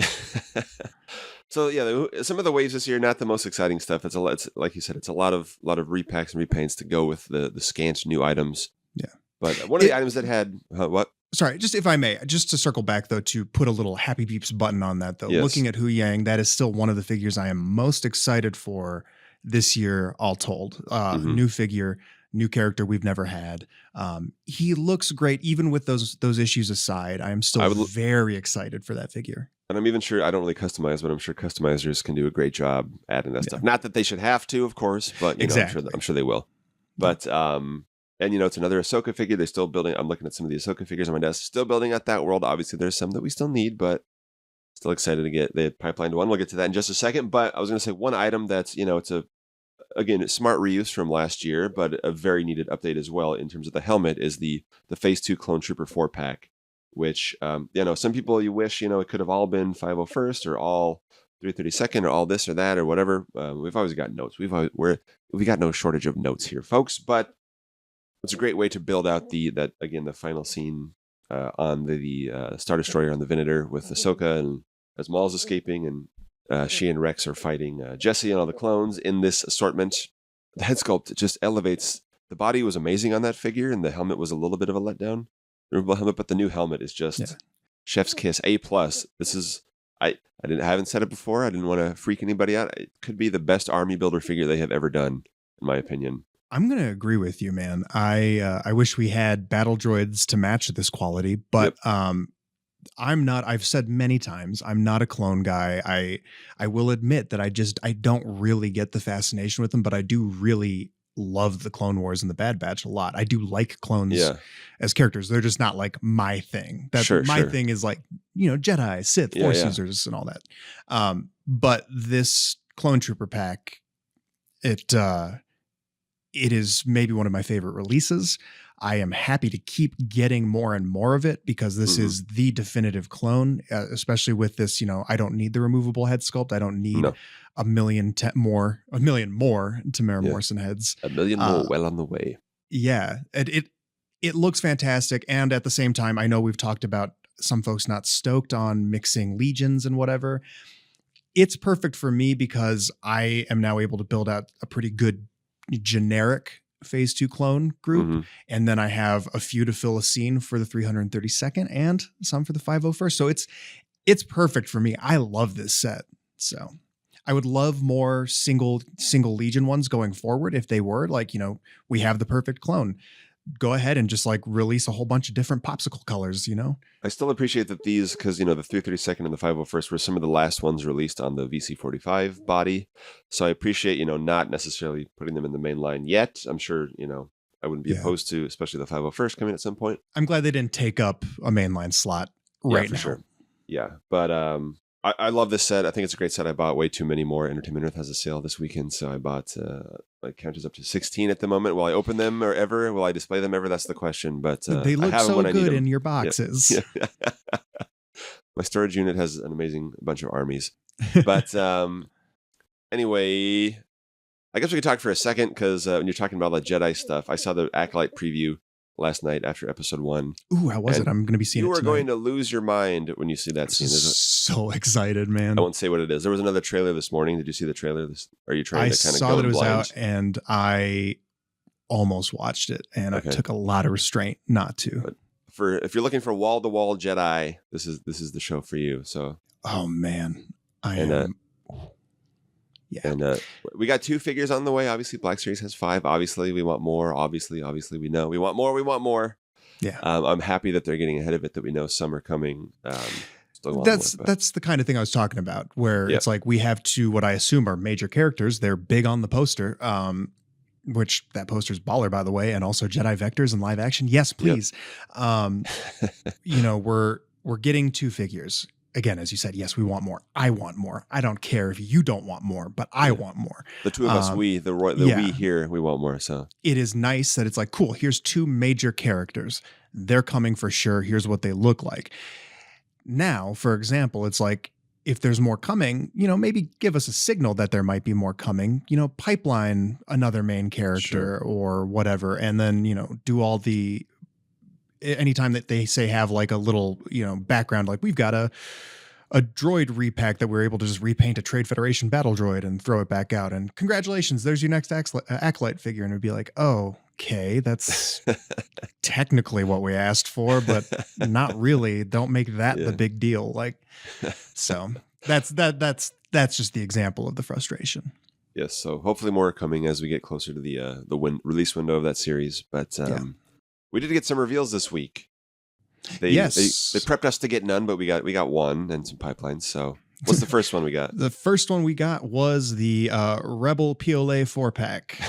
So yeah, some of the waves this year, not the most exciting stuff. It's like you said, it's a lot of repacks and repaints to go with the scant new items. Yeah, but one of the items that had what? Sorry, just if I may, just to circle back though, to put a little Happy Peeps button on that though. Yes. Looking at Hu Yang, that is still one of the figures I am most excited for this year, all told. New figure, new character we've never had. He looks great, even with those issues aside. I am still very excited for that figure. And I'm even sure I don't really customize, but I'm sure customizers can do a great job adding that stuff. Not that they should have to, of course, but exactly. I'm sure they will. But and it's another Ahsoka figure. They're still building. I'm looking at some of the Ahsoka figures on my desk, still building out that world. Obviously, there's some that we still need, but still excited to get the pipeline one. We'll get to that in just a second. But I was going to say one item that's it's a smart reuse from last year, but a very needed update as well in terms of the helmet is the Phase 2 Clone Trooper 4-pack, which, some people you wish, it could have all been 501st or all 332nd or all this or that or whatever. We've always got notes. We got no shortage of notes here, folks, but it's a great way to build out the final scene on the Star Destroyer on the Venator with Ahsoka and as Maul's escaping and she and Rex are fighting Jesse and all the clones in this assortment. The head sculpt just elevates. The body was amazing on that figure, and the helmet was a little bit of a letdown. The removable helmet, but the new helmet is just chef's kiss, A+. This is I haven't said it before. I didn't want to freak anybody out. It could be the best army builder figure they have ever done, in my opinion. I'm going to agree with you, man. I wish we had battle droids to match this quality, but I've said many times, I'm not a clone guy. I will admit that I don't really get the fascination with them, but I do really love the Clone Wars and the Bad Batch a lot. I do like clones as characters. They're just not like my thing. My thing is like, Jedi, Sith, Force users and all that. But this Clone Trooper pack, it is maybe one of my favorite releases. I am happy to keep getting more and more of it because this is the definitive clone, especially with this, I don't need the removable head sculpt. I don't need a million more Tamara Morrison heads. A million more well on the way. Yeah. It looks fantastic. And at the same time, I know we've talked about some folks not stoked on mixing legions and whatever. It's perfect for me because I am now able to build out a pretty good generic Phase 2 clone group, and then I have a few to fill a scene for the 332nd and some for the 501st. So it's perfect for me. I love this set. So I would love more single Legion ones going forward. If they were like, we have the perfect clone, go ahead and just like release a whole bunch of different popsicle colors, I still appreciate that these, because, the 332nd and the 501st were some of the last ones released on the VC45 body. So I appreciate, not necessarily putting them in the main line yet. I'm sure, I wouldn't be opposed to, especially the 501st coming at some point. I'm glad they didn't take up a mainline slot right now. Sure. Yeah. But I love this set. I think it's a great set. I bought way too many more. Entertainment Earth has a sale this weekend. So I bought, my count is up to 16 at the moment. Will I open them or ever? Will I display them ever? That's the question. But they look so good in your boxes. Yeah. My storage unit has an amazing bunch of armies. But anyway, I guess we could talk for a second because when you're talking about the Jedi stuff, I saw the Acolyte preview last night after episode 1. Ooh, how was it? I'm going to be seeing it tonight. You are going to lose your mind when you see that scene. So excited, man. I won't say what it is. There was another trailer this morning. Did you see the trailer? Are you trying to kind of go I saw that it was blind? out, and I almost watched it, and it took a lot of restraint not to. But if you're looking for wall-to-wall Jedi, this is the show for you. So, oh man, I am. Yeah. And we got 2 figures on the way. Obviously, Black Series has 5. Obviously, we want more. Obviously, we know we want more. Yeah. I'm happy that they're getting ahead of it, that we know some are coming. That's the kind of thing I was talking about, where it's like we have 2, what I assume are major characters. They're big on the poster, which that poster's baller, by the way, and also Jedi Vectors and live action. Yes, please. Yep. We're getting 2 figures. Again, as you said, yes, we want more. I want more. I don't care if you don't want more, but I want more. The 2 of us, we here, we want more. So it is nice that it's like, cool, here's 2 major characters. They're coming for sure. Here's what they look like. Now, for example, it's like if there's more coming, maybe give us a signal that there might be more coming, pipeline another main character or whatever. And then, do all the, anytime that they say have like a little, background, like we've got a droid repack that we're able to just repaint a Trade Federation battle droid and throw it back out. And congratulations, there's your next Acolyte figure. And it'd be like, oh, okay, that's technically what we asked for, but not really. Don't make that the big deal. Like, so that's just the example of the frustration. Yes. So hopefully more coming as we get closer to the release window of that series. But we did get some reveals this week. They prepped us to get none, but we got one and some pipelines. So what's the first one we got? The first one we got was the Rebel PLA 4-pack.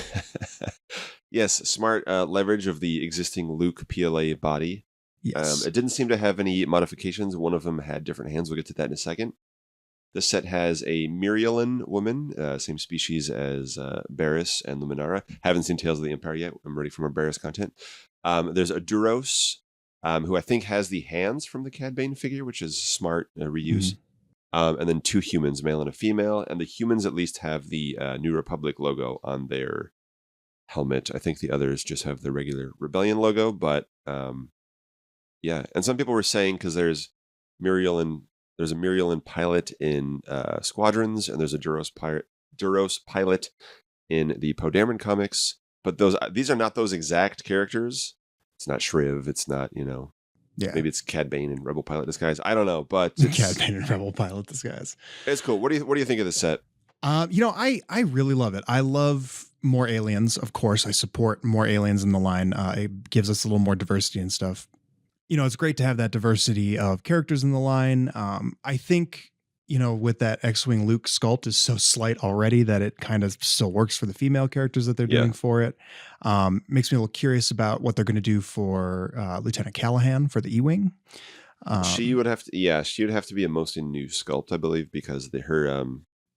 Yes, smart leverage of the existing Luke PLA body. Yes. It didn't seem to have any modifications. One of them had different hands. We'll get to that in a second. This set has a Myriolan woman, same species as Barriss and Luminara. Haven't seen Tales of the Empire yet. I'm ready for more Barriss content. There's a Duros, who I think has the hands from the Cad Bane figure, which is smart reuse. And then 2 humans, male and a female. And the humans at least have the New Republic logo on their helmet. I think the others just have the regular Rebellion logo. But yeah, and some people were saying, because there's a Myriolan pilot in Squadrons, and there's a Duros pilot in the Poe Dameron comics. But these are not those exact characters. It's not Shriv. It's not, maybe it's Cad Bane and Rebel Pilot disguise. I don't know, but it's Cad Bane and Rebel Pilot disguise. It's cool. What do you think of the set? I really love it. I love more aliens. Of course, I support more aliens in the line. It gives us a little more diversity and stuff. It's great to have that diversity of characters in the line. I think, with that X-Wing Luke sculpt is so slight already that it kind of still works for the female characters that they're doing for it. Makes me a little curious about what they're going to do for Lieutenant Callahan for the E-Wing. She would have to be a mostly new sculpt, I believe, because her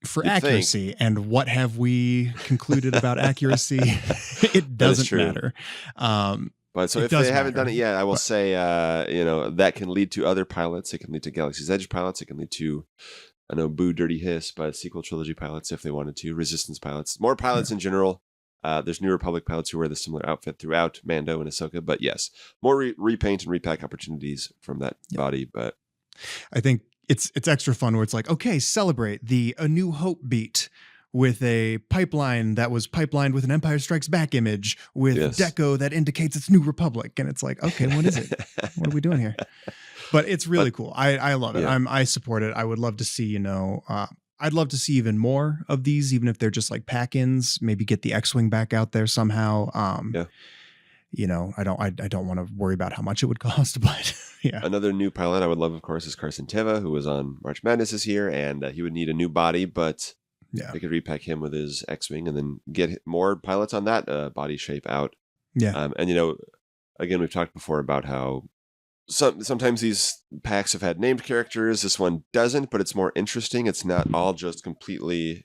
for accuracy. And what have we concluded about accuracy? It doesn't matter. But so if they haven't done it yet, I will say, that can lead to other pilots. It can lead to Galaxy's Edge pilots. It can lead to, I know, Boo Dirty Hiss, but sequel trilogy pilots if they wanted to. Resistance pilots. More pilots in general. There's New Republic pilots who wear the similar outfit throughout, Mando and Ahsoka. But yes, more repaint and repack opportunities from that body. But I think it's extra fun where it's like, okay, celebrate the A New Hope beat with a pipeline that was pipelined with an Empire Strikes Back image with deco that indicates it's New Republic. And it's like, okay, what is it? What are we doing here? But it's really cool. I love it. I support it. I would love to see, I'd love to see even more of these, even if they're just like pack-ins, maybe get the X-Wing back out there somehow. I don't want to worry about how much it would cost, but yeah. Another new pilot I would love, of course, is Carson Teva, who was on March Madness this year, and he would need a new body, but they could repack him with his X-Wing and then get more pilots on that body shape out. Yeah. And, again, we've talked before about how sometimes these packs have had named characters. This one doesn't, but it's more interesting. It's not all just completely,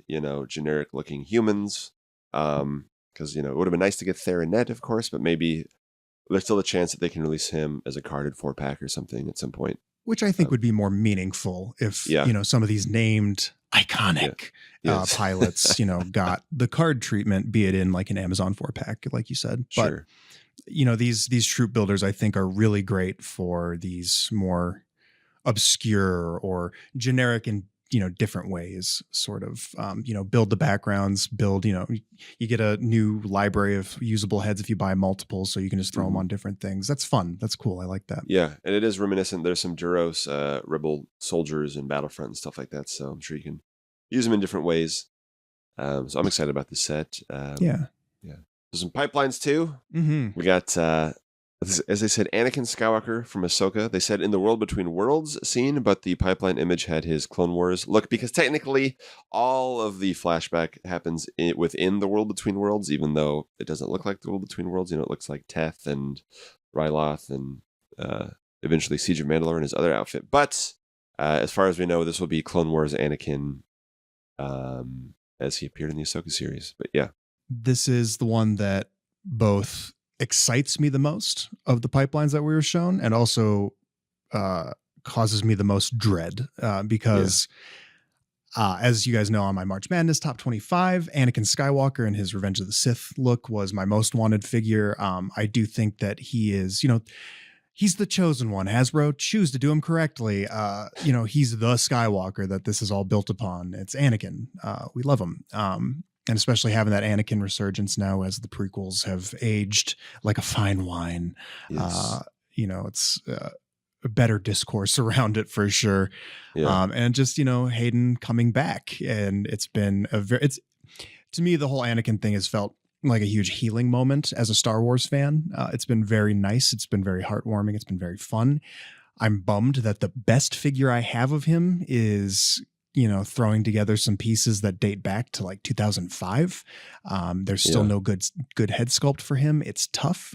generic looking humans. Because, it would have been nice to get Theranet, of course, but maybe there's still a chance that they can release him as a carded 4-pack or something at some point. Which I think would be more meaningful if, some of these named iconic pilots, got the card treatment, be it in like an Amazon 4-pack, like you said. But, these troop builders, I think, are really great for these more obscure or generic and, different ways, sort of, build the backgrounds, build, you get a new library of usable heads if you buy multiple, so you can just throw them on different things. That's fun. That's cool. I like that. Yeah. And it is reminiscent. There's some Duros rebel soldiers in Battlefront and stuff like that. So I'm sure you can use them in different ways. So I'm excited about this set. Yeah. There's some pipelines too. Mm-hmm. We got, as they said, Anakin Skywalker from Ahsoka. They said in the World Between Worlds scene, but the pipeline image had his Clone Wars look, because technically all of the flashback happens within the World Between Worlds, even though it doesn't look like the World Between Worlds. It looks like Teth and Ryloth and eventually Siege of Mandalore in his other outfit. But as far as we know, this will be Clone Wars Anakin as he appeared in the Ahsoka series. But yeah. This is the one that both excites me the most of the pipelines that we were shown, and also causes me the most dread, because As you guys know, on my March Madness top 25, Anakin Skywalker and his Revenge of the Sith look was my most wanted figure. I do think that he is, he's the chosen one. Hasbro, choose to do him correctly. He's the Skywalker that this is all built upon. It's Anakin. We love him. And especially having that Anakin resurgence now as the prequels have aged like a fine wine. Yes. It's a better discourse around it for sure. Yeah. And just, Hayden coming back. And it's been to me, the whole Anakin thing has felt like a huge healing moment as a Star Wars fan. It's been very nice. It's been very heartwarming. It's been very fun. I'm bummed that the best figure I have of him is, throwing together some pieces that date back to like 2005. There's still no good head sculpt for him. It's tough.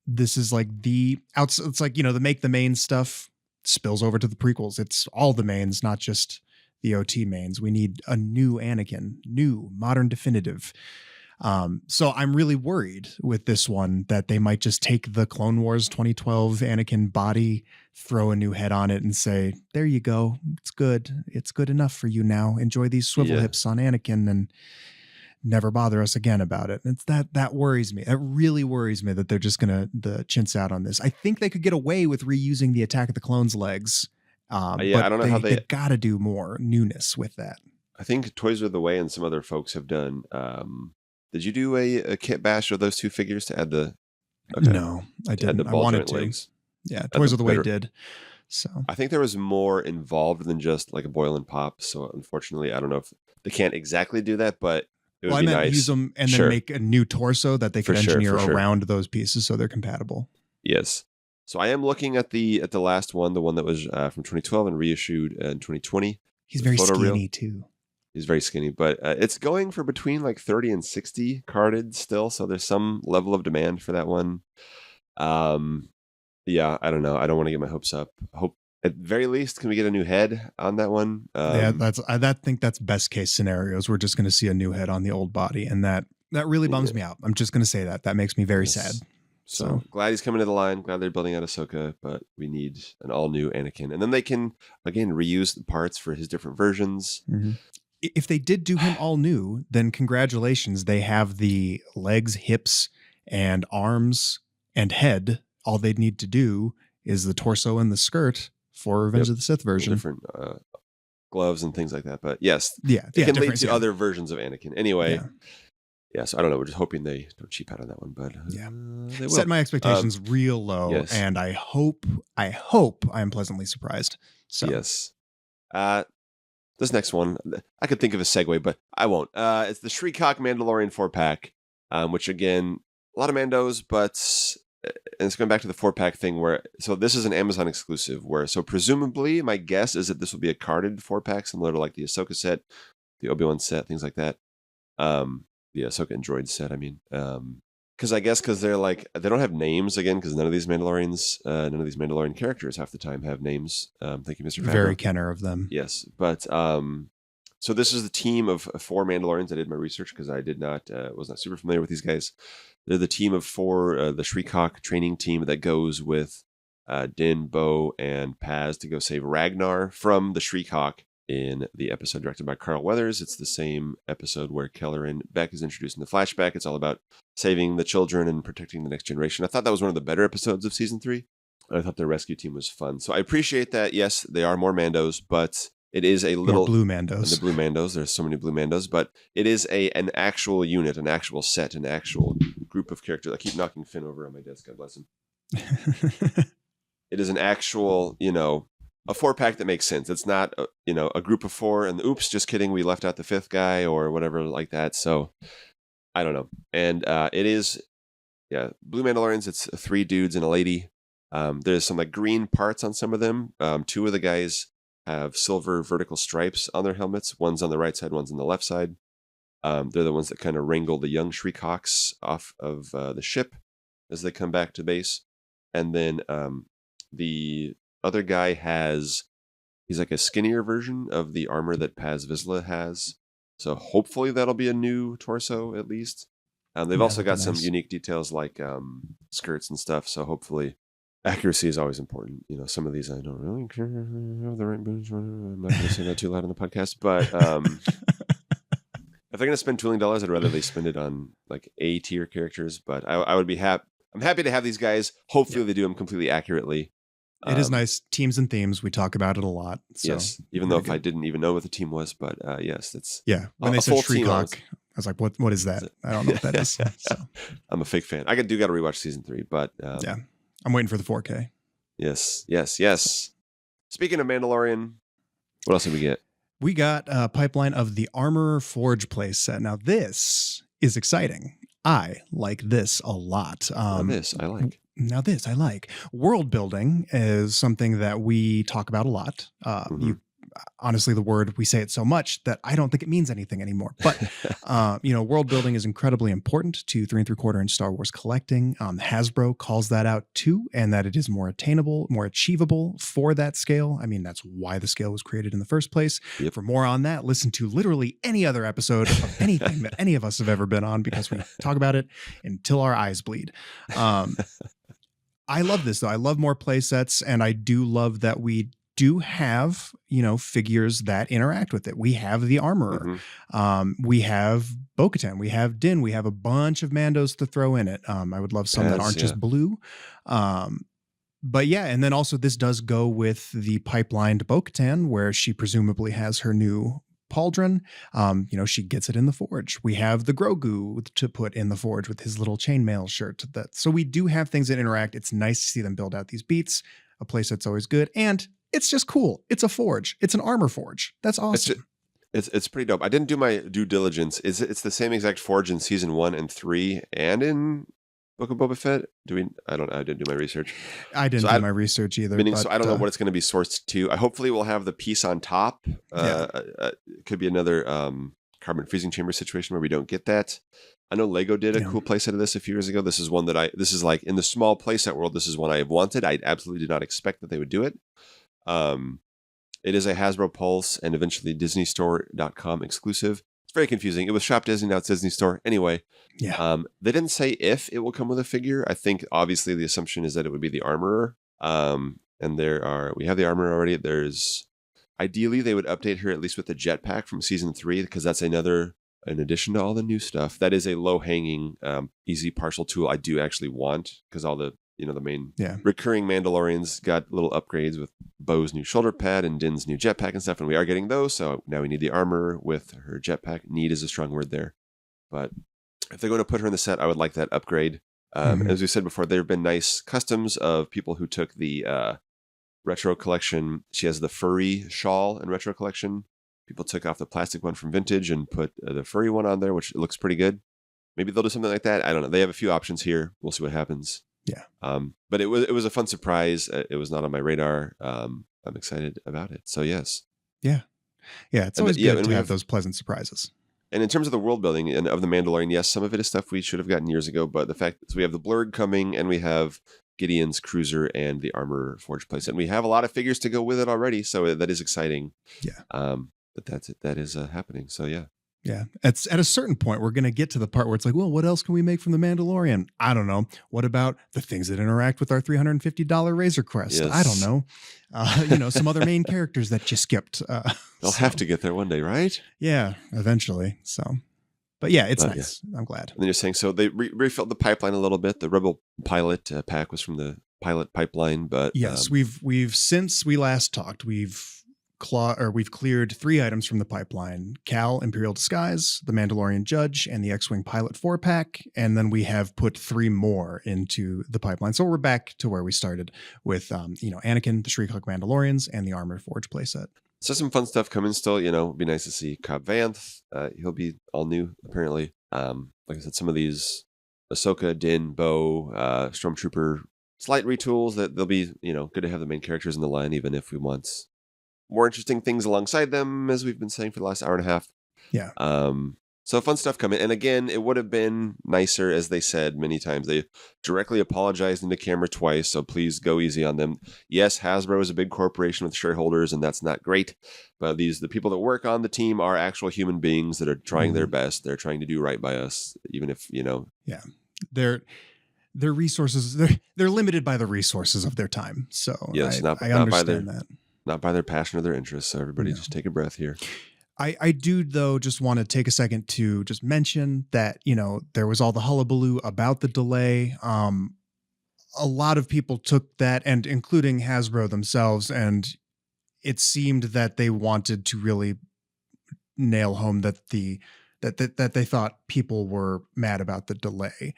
This is like it's like, the make the main stuff spills over to the prequels. It's all the mains, not just the OT mains. We need a new Anakin, new, modern, definitive. So I'm really worried with this one that they might just take the Clone Wars 2012 Anakin body, throw a new head on it and say, there you go. It's good. It's good enough for you now. Enjoy these swivel hips on Anakin and never bother us again about it. It's that worries me. It really worries me that they're just going to the chintz out on this. I think they could get away with reusing the Attack of the Clones legs. But I don't know how they got to do more newness with that. I think Toys Are the Way and some other folks have done. Did you do a kit bash of those two figures to add the? Okay. No, I didn't. I wanted to. Legs? Yeah, Toys of the Way did. So I think there was more involved than just like a boil and pop. So unfortunately, I don't know if they can't exactly do that, but it would be nice. Use them and then make a new torso that they could engineer around those pieces so they're compatible. Yes. So I am looking at the last one, the one that was from 2012 and reissued in 2020. He's very skinny too. He's very skinny, but it's going for between like 30 and 60 carded still. So there's some level of demand for that one. Yeah, I don't know. I don't want to get my hopes up. Hope at very least, can we get a new head on that one? I think that's best case scenarios. We're just going to see a new head on the old body. And that really bums me out. I'm just going to say that makes me very sad. So glad he's coming to the line. Glad they're building out Ahsoka, but we need an all new Anakin. And then they can, again, reuse the parts for his different versions. Mm-hmm. If they did do him all new, then congratulations. They have the legs, hips, and arms and head. All they'd need to do is the torso and the skirt for Revenge of the Sith version. Different gloves and things like that. But yes, it can lead to other versions of Anakin. Anyway, so I don't know. We're just hoping they don't cheap out on that one. But they will. Set my expectations real low, and I hope I am pleasantly surprised. So yes. This next one, I could think of a segue, but I won't. It's the Shriek-Hawk Mandalorian 4-pack, which again, a lot of Mandos, but and it's going back to the 4-pack thing so this is an Amazon exclusive so presumably my guess is that this will be a carded 4-pack similar to like the Ahsoka set, the Obi-Wan set, things like that. The Ahsoka and Droid set, I mean. Because they're like, they don't have names again, because none of these Mandalorian characters half the time have names. Thank you, Mr. Favreau. Very Kenner of them. Yes. But so this is the team of 4 Mandalorians. I did my research because I was not super familiar with these guys. They're the team of 4, the Shriek-Hawk training team that goes with Din, Bo, and Paz to go save Ragnar from the Shriek-Hawk in the episode directed by Carl Weathers. It's the same episode where Kelleran Beck is introduced in the flashback. It's all about saving the children and protecting the next generation. I thought that was one of the better episodes of season 3. I thought their rescue team was fun. So I appreciate that. Yes, they are more Mandos, but it is a little... More Blue Mandos. The Blue Mandos. There's so many Blue Mandos, but it is an actual unit, an actual set, an actual group of characters. I keep knocking Finn over on my desk. God bless him. It is an actual, a 4-pack that makes sense. It's not, a group of 4 and oops, just kidding, we left out the 5th guy or whatever like that. So I don't know. And it is, Blue Mandalorians. It's 3 dudes and a lady. There's some like green parts on some of them. 2 of the guys have silver vertical stripes on their helmets. One's on the right side, one's on the left side. They're the ones that kind of wrangle the young Shriek-Hawks off of the ship as they come back to base. And then the other guy he's like a skinnier version of the armor that Paz Vizsla has. So hopefully that'll be a new torso at least. They've also got some unique details like skirts and stuff. So hopefully Accuracy is always important. Some of these I don't really care have the right boots. I'm not going to say that too loud on the podcast, but if they're going to spend tooling dollars, I'd rather they spend it on like A tier characters. But I would be happy. I'm happy to have these guys. Hopefully, they do them completely accurately. It is nice. Teams and themes. We talk about it a lot. So yes, even though if I didn't even know what the team was, but yes, it's when they said Shriekawk, I was like, "What is that?" I don't know what that is. So. I'm a fake fan. I do got to rewatch season 3, but I'm waiting for the 4K. Yes. Speaking of Mandalorian, what else did we get? We got a pipeline of the Armorer Forge playset. Now this is exciting. I like this a lot. This I like. Now this I like. World building is something that we talk about a lot. Honestly, the word, we say it so much that I don't think it means anything anymore. But, world building is incredibly important to 3 3/4 inch Star Wars collecting. Hasbro calls that out too, and that it is more attainable, more achievable for that scale. I mean, that's why the scale was created in the first place. Yep. For more on that, listen to literally any other episode of anything that any of us have ever been on, because we talk about it until our eyes bleed. I love this, though. I love more play sets, and I do love that we do have, figures that interact with it. We have the Armorer. We have Bo-Katan. We have Din. We have a bunch of Mandos to throw in it. I would love some that aren't just blue. But yeah, and then also this does go with the pipelined Bo-Katan, where she presumably has her new pauldron. She gets it in the forge. We have the Grogu to put in the forge with his little chainmail shirt. So we do have things that interact. It's nice to see them build out these beats. A playset's always good. And it's just cool. It's a forge. It's an armor forge. That's awesome. It's pretty dope. I didn't do my due diligence. It's the same exact forge in season 1 and 3 and in Book of Boba Fett? I don't know. I didn't do my research. I didn't do my research either. So I don't know what it's going to be sourced to. Hopefully we'll have the piece on top. It could be another carbon freezing chamber situation where we don't get that. I know Lego did a cool playset of this a few years ago. This is one that this is like in the small playset world. This is one I have wanted. I absolutely did not expect that they would do it. It is a Hasbro Pulse and eventually DisneyStore.com exclusive. It's very confusing. It was Shop Disney, now it's Disney Store. Anyway, they didn't say if it will come with a figure. I think obviously the assumption is that it would be the Armorer. And we have the Armorer already. Ideally they would update her at least with the jetpack from season 3, because that's in addition to all the new stuff. That is a low hanging, easy partial tool I do actually want, because all the the main recurring Mandalorians got little upgrades with Bo's new shoulder pad and Din's new jetpack and stuff, and we are getting those. So now we need the Armorer with her jetpack. Need is a strong word there, but if they're going to put her in the set, I would like that upgrade. As we said before, there have been nice customs of people who took the retro collection. She has the furry shawl in retro collection. People took off the plastic one from vintage and put the furry one on there, which looks pretty good. Maybe they'll do something like that. I don't know. They have a few options here. We'll see what happens. Yeah. But it was a fun surprise. It was not on my radar. I'm excited about it. So yes. Yeah. It's always good to have those pleasant surprises. And in terms of the world building and of the Mandalorian, yes, some of it is stuff we should have gotten years ago. But the fact that we have the Blurg coming and we have Gideon's cruiser and the Armor Forge playset, and we have a lot of figures to go with it already. So that is exciting. Yeah. But that's it. That is happening. So yeah. Yeah. At a certain point, we're going to get to the part where it's like, well, what else can we make from the Mandalorian? I don't know. What about the things that interact with our $350 Razor Crest? Yes. I don't know. Some other main characters that you skipped. They'll have to get there one day, right? Yeah, eventually. So, but yeah, it's nice. Yeah. I'm glad. And then you're saying, so they refilled the pipeline a little bit. The Rebel Pilot pack was from the pilot pipeline, but yes, we've since we last talked, we've cleared 3 items from the pipeline: Cal Imperial Disguise, the Mandalorian Judge, and the X-Wing Pilot 4-pack. And then we have put 3 more into the pipeline. So we're back to where we started with, Anakin, the Shriekawk Mandalorians, and the Armored Forge playset. So some fun stuff coming still, it'd be nice to see Cobb Vanth. He'll be all new, apparently. Like I said, some of these Ahsoka, Din, Bo, Stormtrooper, slight retools that they'll be, good to have the main characters in the line, even if we want more interesting things alongside them, as we've been saying for the last hour and a half. Yeah. So fun stuff coming. And again, it would have been nicer, as they said many times. They directly apologized into camera twice, so please go easy on them. Yes, Hasbro is a big corporation with shareholders, and that's not great. But the people that work on the team are actual human beings that are trying their best. They're trying to do right by us, even if, Yeah. their resources, they're limited by the resources of their time. So yes, I understand that. Not by their passion or their interest. So everybody just take a breath here. I do, though, just want to take a second to just mention that, there was all the hullabaloo about the delay. A lot of people took that, and including Hasbro themselves, and it seemed that they wanted to really nail home that that they thought people were mad about the delay.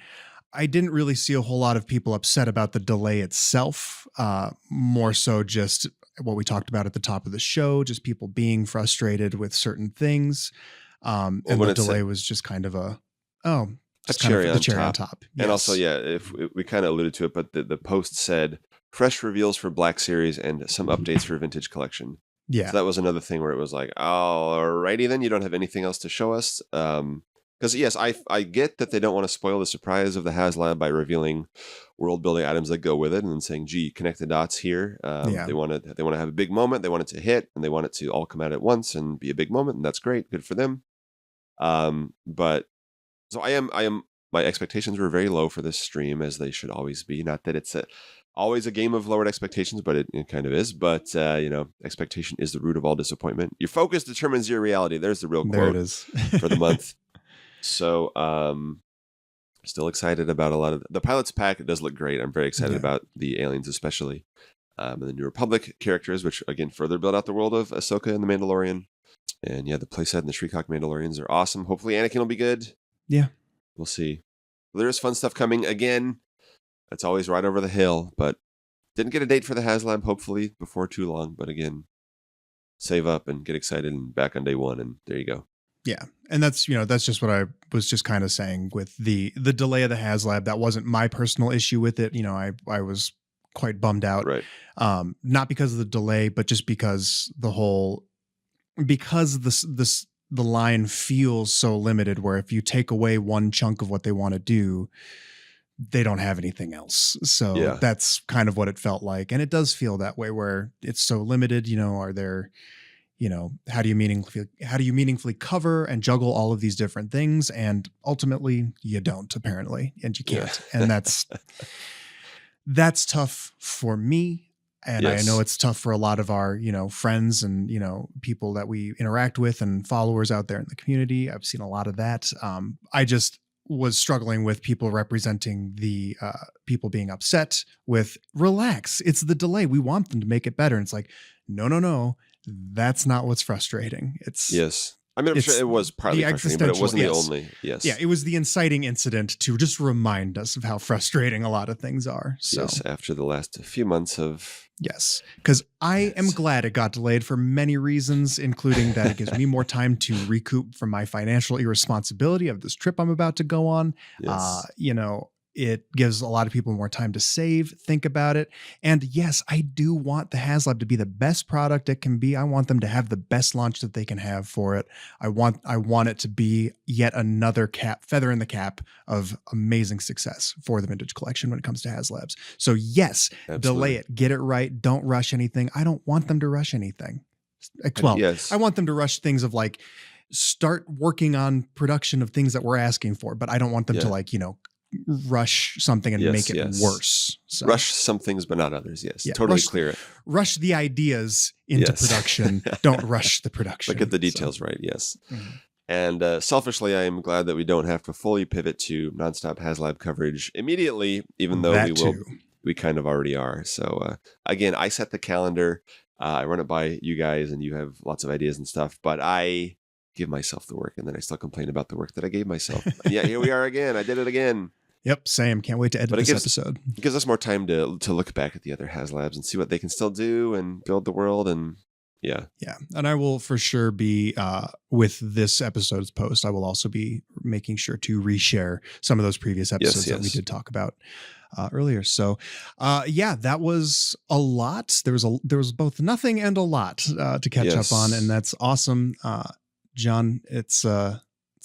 I didn't really see a whole lot of people upset about the delay itself, more so just what we talked about at the top of the show, just people being frustrated with certain things. And the delay was just kind of a cherry on top. Yes. And also, if we kind of alluded to it, but the post said fresh reveals for Black Series and some updates for Vintage Collection. Yeah. So that was another thing where it was like, alrighty then, you don't have anything else to show us. Because yes, I get that they don't want to spoil the surprise of the HasLab by revealing world building items that go with it and then saying, gee, connect the dots here. They want to have a big moment. They want it to hit, and they want it to all come out at once and be a big moment, and that's great. Good for them. But so my expectations were very low for this stream, as they should always be. Not that it's always a game of lowered expectations, but it kind of is. But expectation is the root of all disappointment. Your focus determines your reality. There's the real quote. There it is. For the month. So still excited about a lot of the Pilots pack. It does look great. I'm very excited about the aliens, especially, and the New Republic characters, which again further build out the world of Ahsoka and the Mandalorian. And the playset and the Shriek-Hawk Mandalorians are awesome. Hopefully Anakin will be good. Yeah, we'll see. There is fun stuff coming again. That's always right over the hill, but didn't get a date for the HasLab. Hopefully before too long. But again, save up and get excited and back on day one, and there you go. Yeah. And that's just what I was just kind of saying with the delay of the HasLab. That wasn't my personal issue with it. I was quite bummed out. Right. Not because of the delay, but just because the line feels so limited, where if you take away one chunk of what they want to do, they don't have anything else. So that's kind of what it felt like. And it does feel that way, where it's so limited. Are there, how do you meaningfully cover and juggle all of these different things? And ultimately you don't, apparently, and you can't. And that's tough for me. And I know it's tough for a lot of our, friends and, people that we interact with and followers out there in the community. I've seen a lot of that. I just was struggling with people representing the people being upset with, relax, it's the delay. We want them to make it better. And it's like, no. That's not what's frustrating. I mean, I'm sure it was partly frustrating, but it wasn't the only. Yes. Yeah, it was the inciting incident to just remind us of how frustrating a lot of things are. So. Yes, after the last few months of. Yes, because I am glad it got delayed for many reasons, including that it gives me more time to recoup from my financial irresponsibility of this trip I'm about to go on. Yes. It gives a lot of people more time to save, think about it. And yes, I do want the HasLab to be the best product it can be. I want them to have the best launch that they can have for it. I want it to be yet another feather in the cap of amazing success for the Vintage Collection when it comes to HasLabs. So yes, delay it, get it right. Don't rush anything. I don't want them to rush anything. Well, I want them to rush things of like, start working on production of things that we're asking for, but I don't want them to rush something and make it worse. So. Rush some things, but not others. Yes, totally clear it. Rush the ideas into production. Don't rush the production. Look at the details right. Yes. Mm-hmm. And selfishly, I am glad that we don't have to fully pivot to nonstop HasLab coverage immediately, even though we kind of already are. So again, I set the calendar. I run it by you guys, and you have lots of ideas and stuff, but I give myself the work, and then I still complain about the work that I gave myself. And here we are again. I did it again. Yep, same. Can't wait to edit this episode. It gives us more time to look back at the other HasLabs and see what they can still do and build the world. And yeah. And I will for sure be, with this episode's post, I will also be making sure to reshare some of those previous episodes that we did talk about earlier. So that was a lot. There was both nothing and a lot to catch up on. And that's awesome. John, it's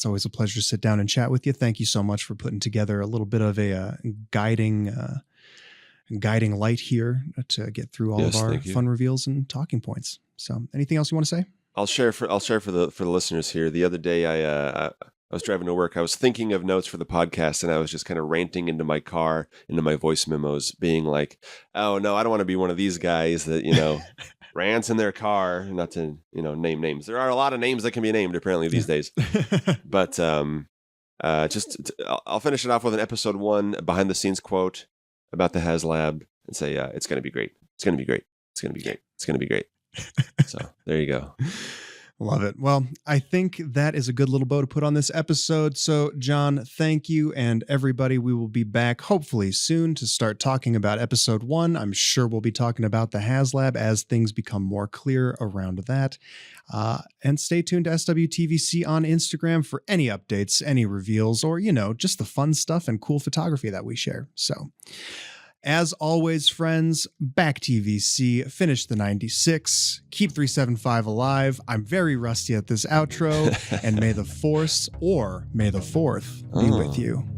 always a pleasure to sit down and chat with you. Thank you so much for putting together a little bit of a guiding light here to get through all of our fun reveals and talking points. So anything else you want to say? I'll share for the listeners here. The other day I was driving to work. I was thinking of notes for the podcast, and I was just kind of ranting into my car, into my voice memos, being like, "Oh no, I don't want to be one of these guys that rants in their car." Not to name names. There are a lot of names that can be named apparently these days. But I'll finish it off with an episode 1 behind the scenes quote about the HasLab and say, "It's going to be great. It's going to be great. It's going to be great. It's going to be great." So there you go. Love it. Well, I think that is a good little bow to put on this episode. So, John, thank you. And everybody, we will be back hopefully soon to start talking about episode 1. I'm sure we'll be talking about the HasLab as things become more clear around that. And stay tuned to SWTVC on Instagram for any updates, any reveals, or, just the fun stuff and cool photography that we share. So, as always, friends, back TVC, finish the 96, keep 375 alive. I'm very rusty at this outro, and may the Force or may the 4th be with you.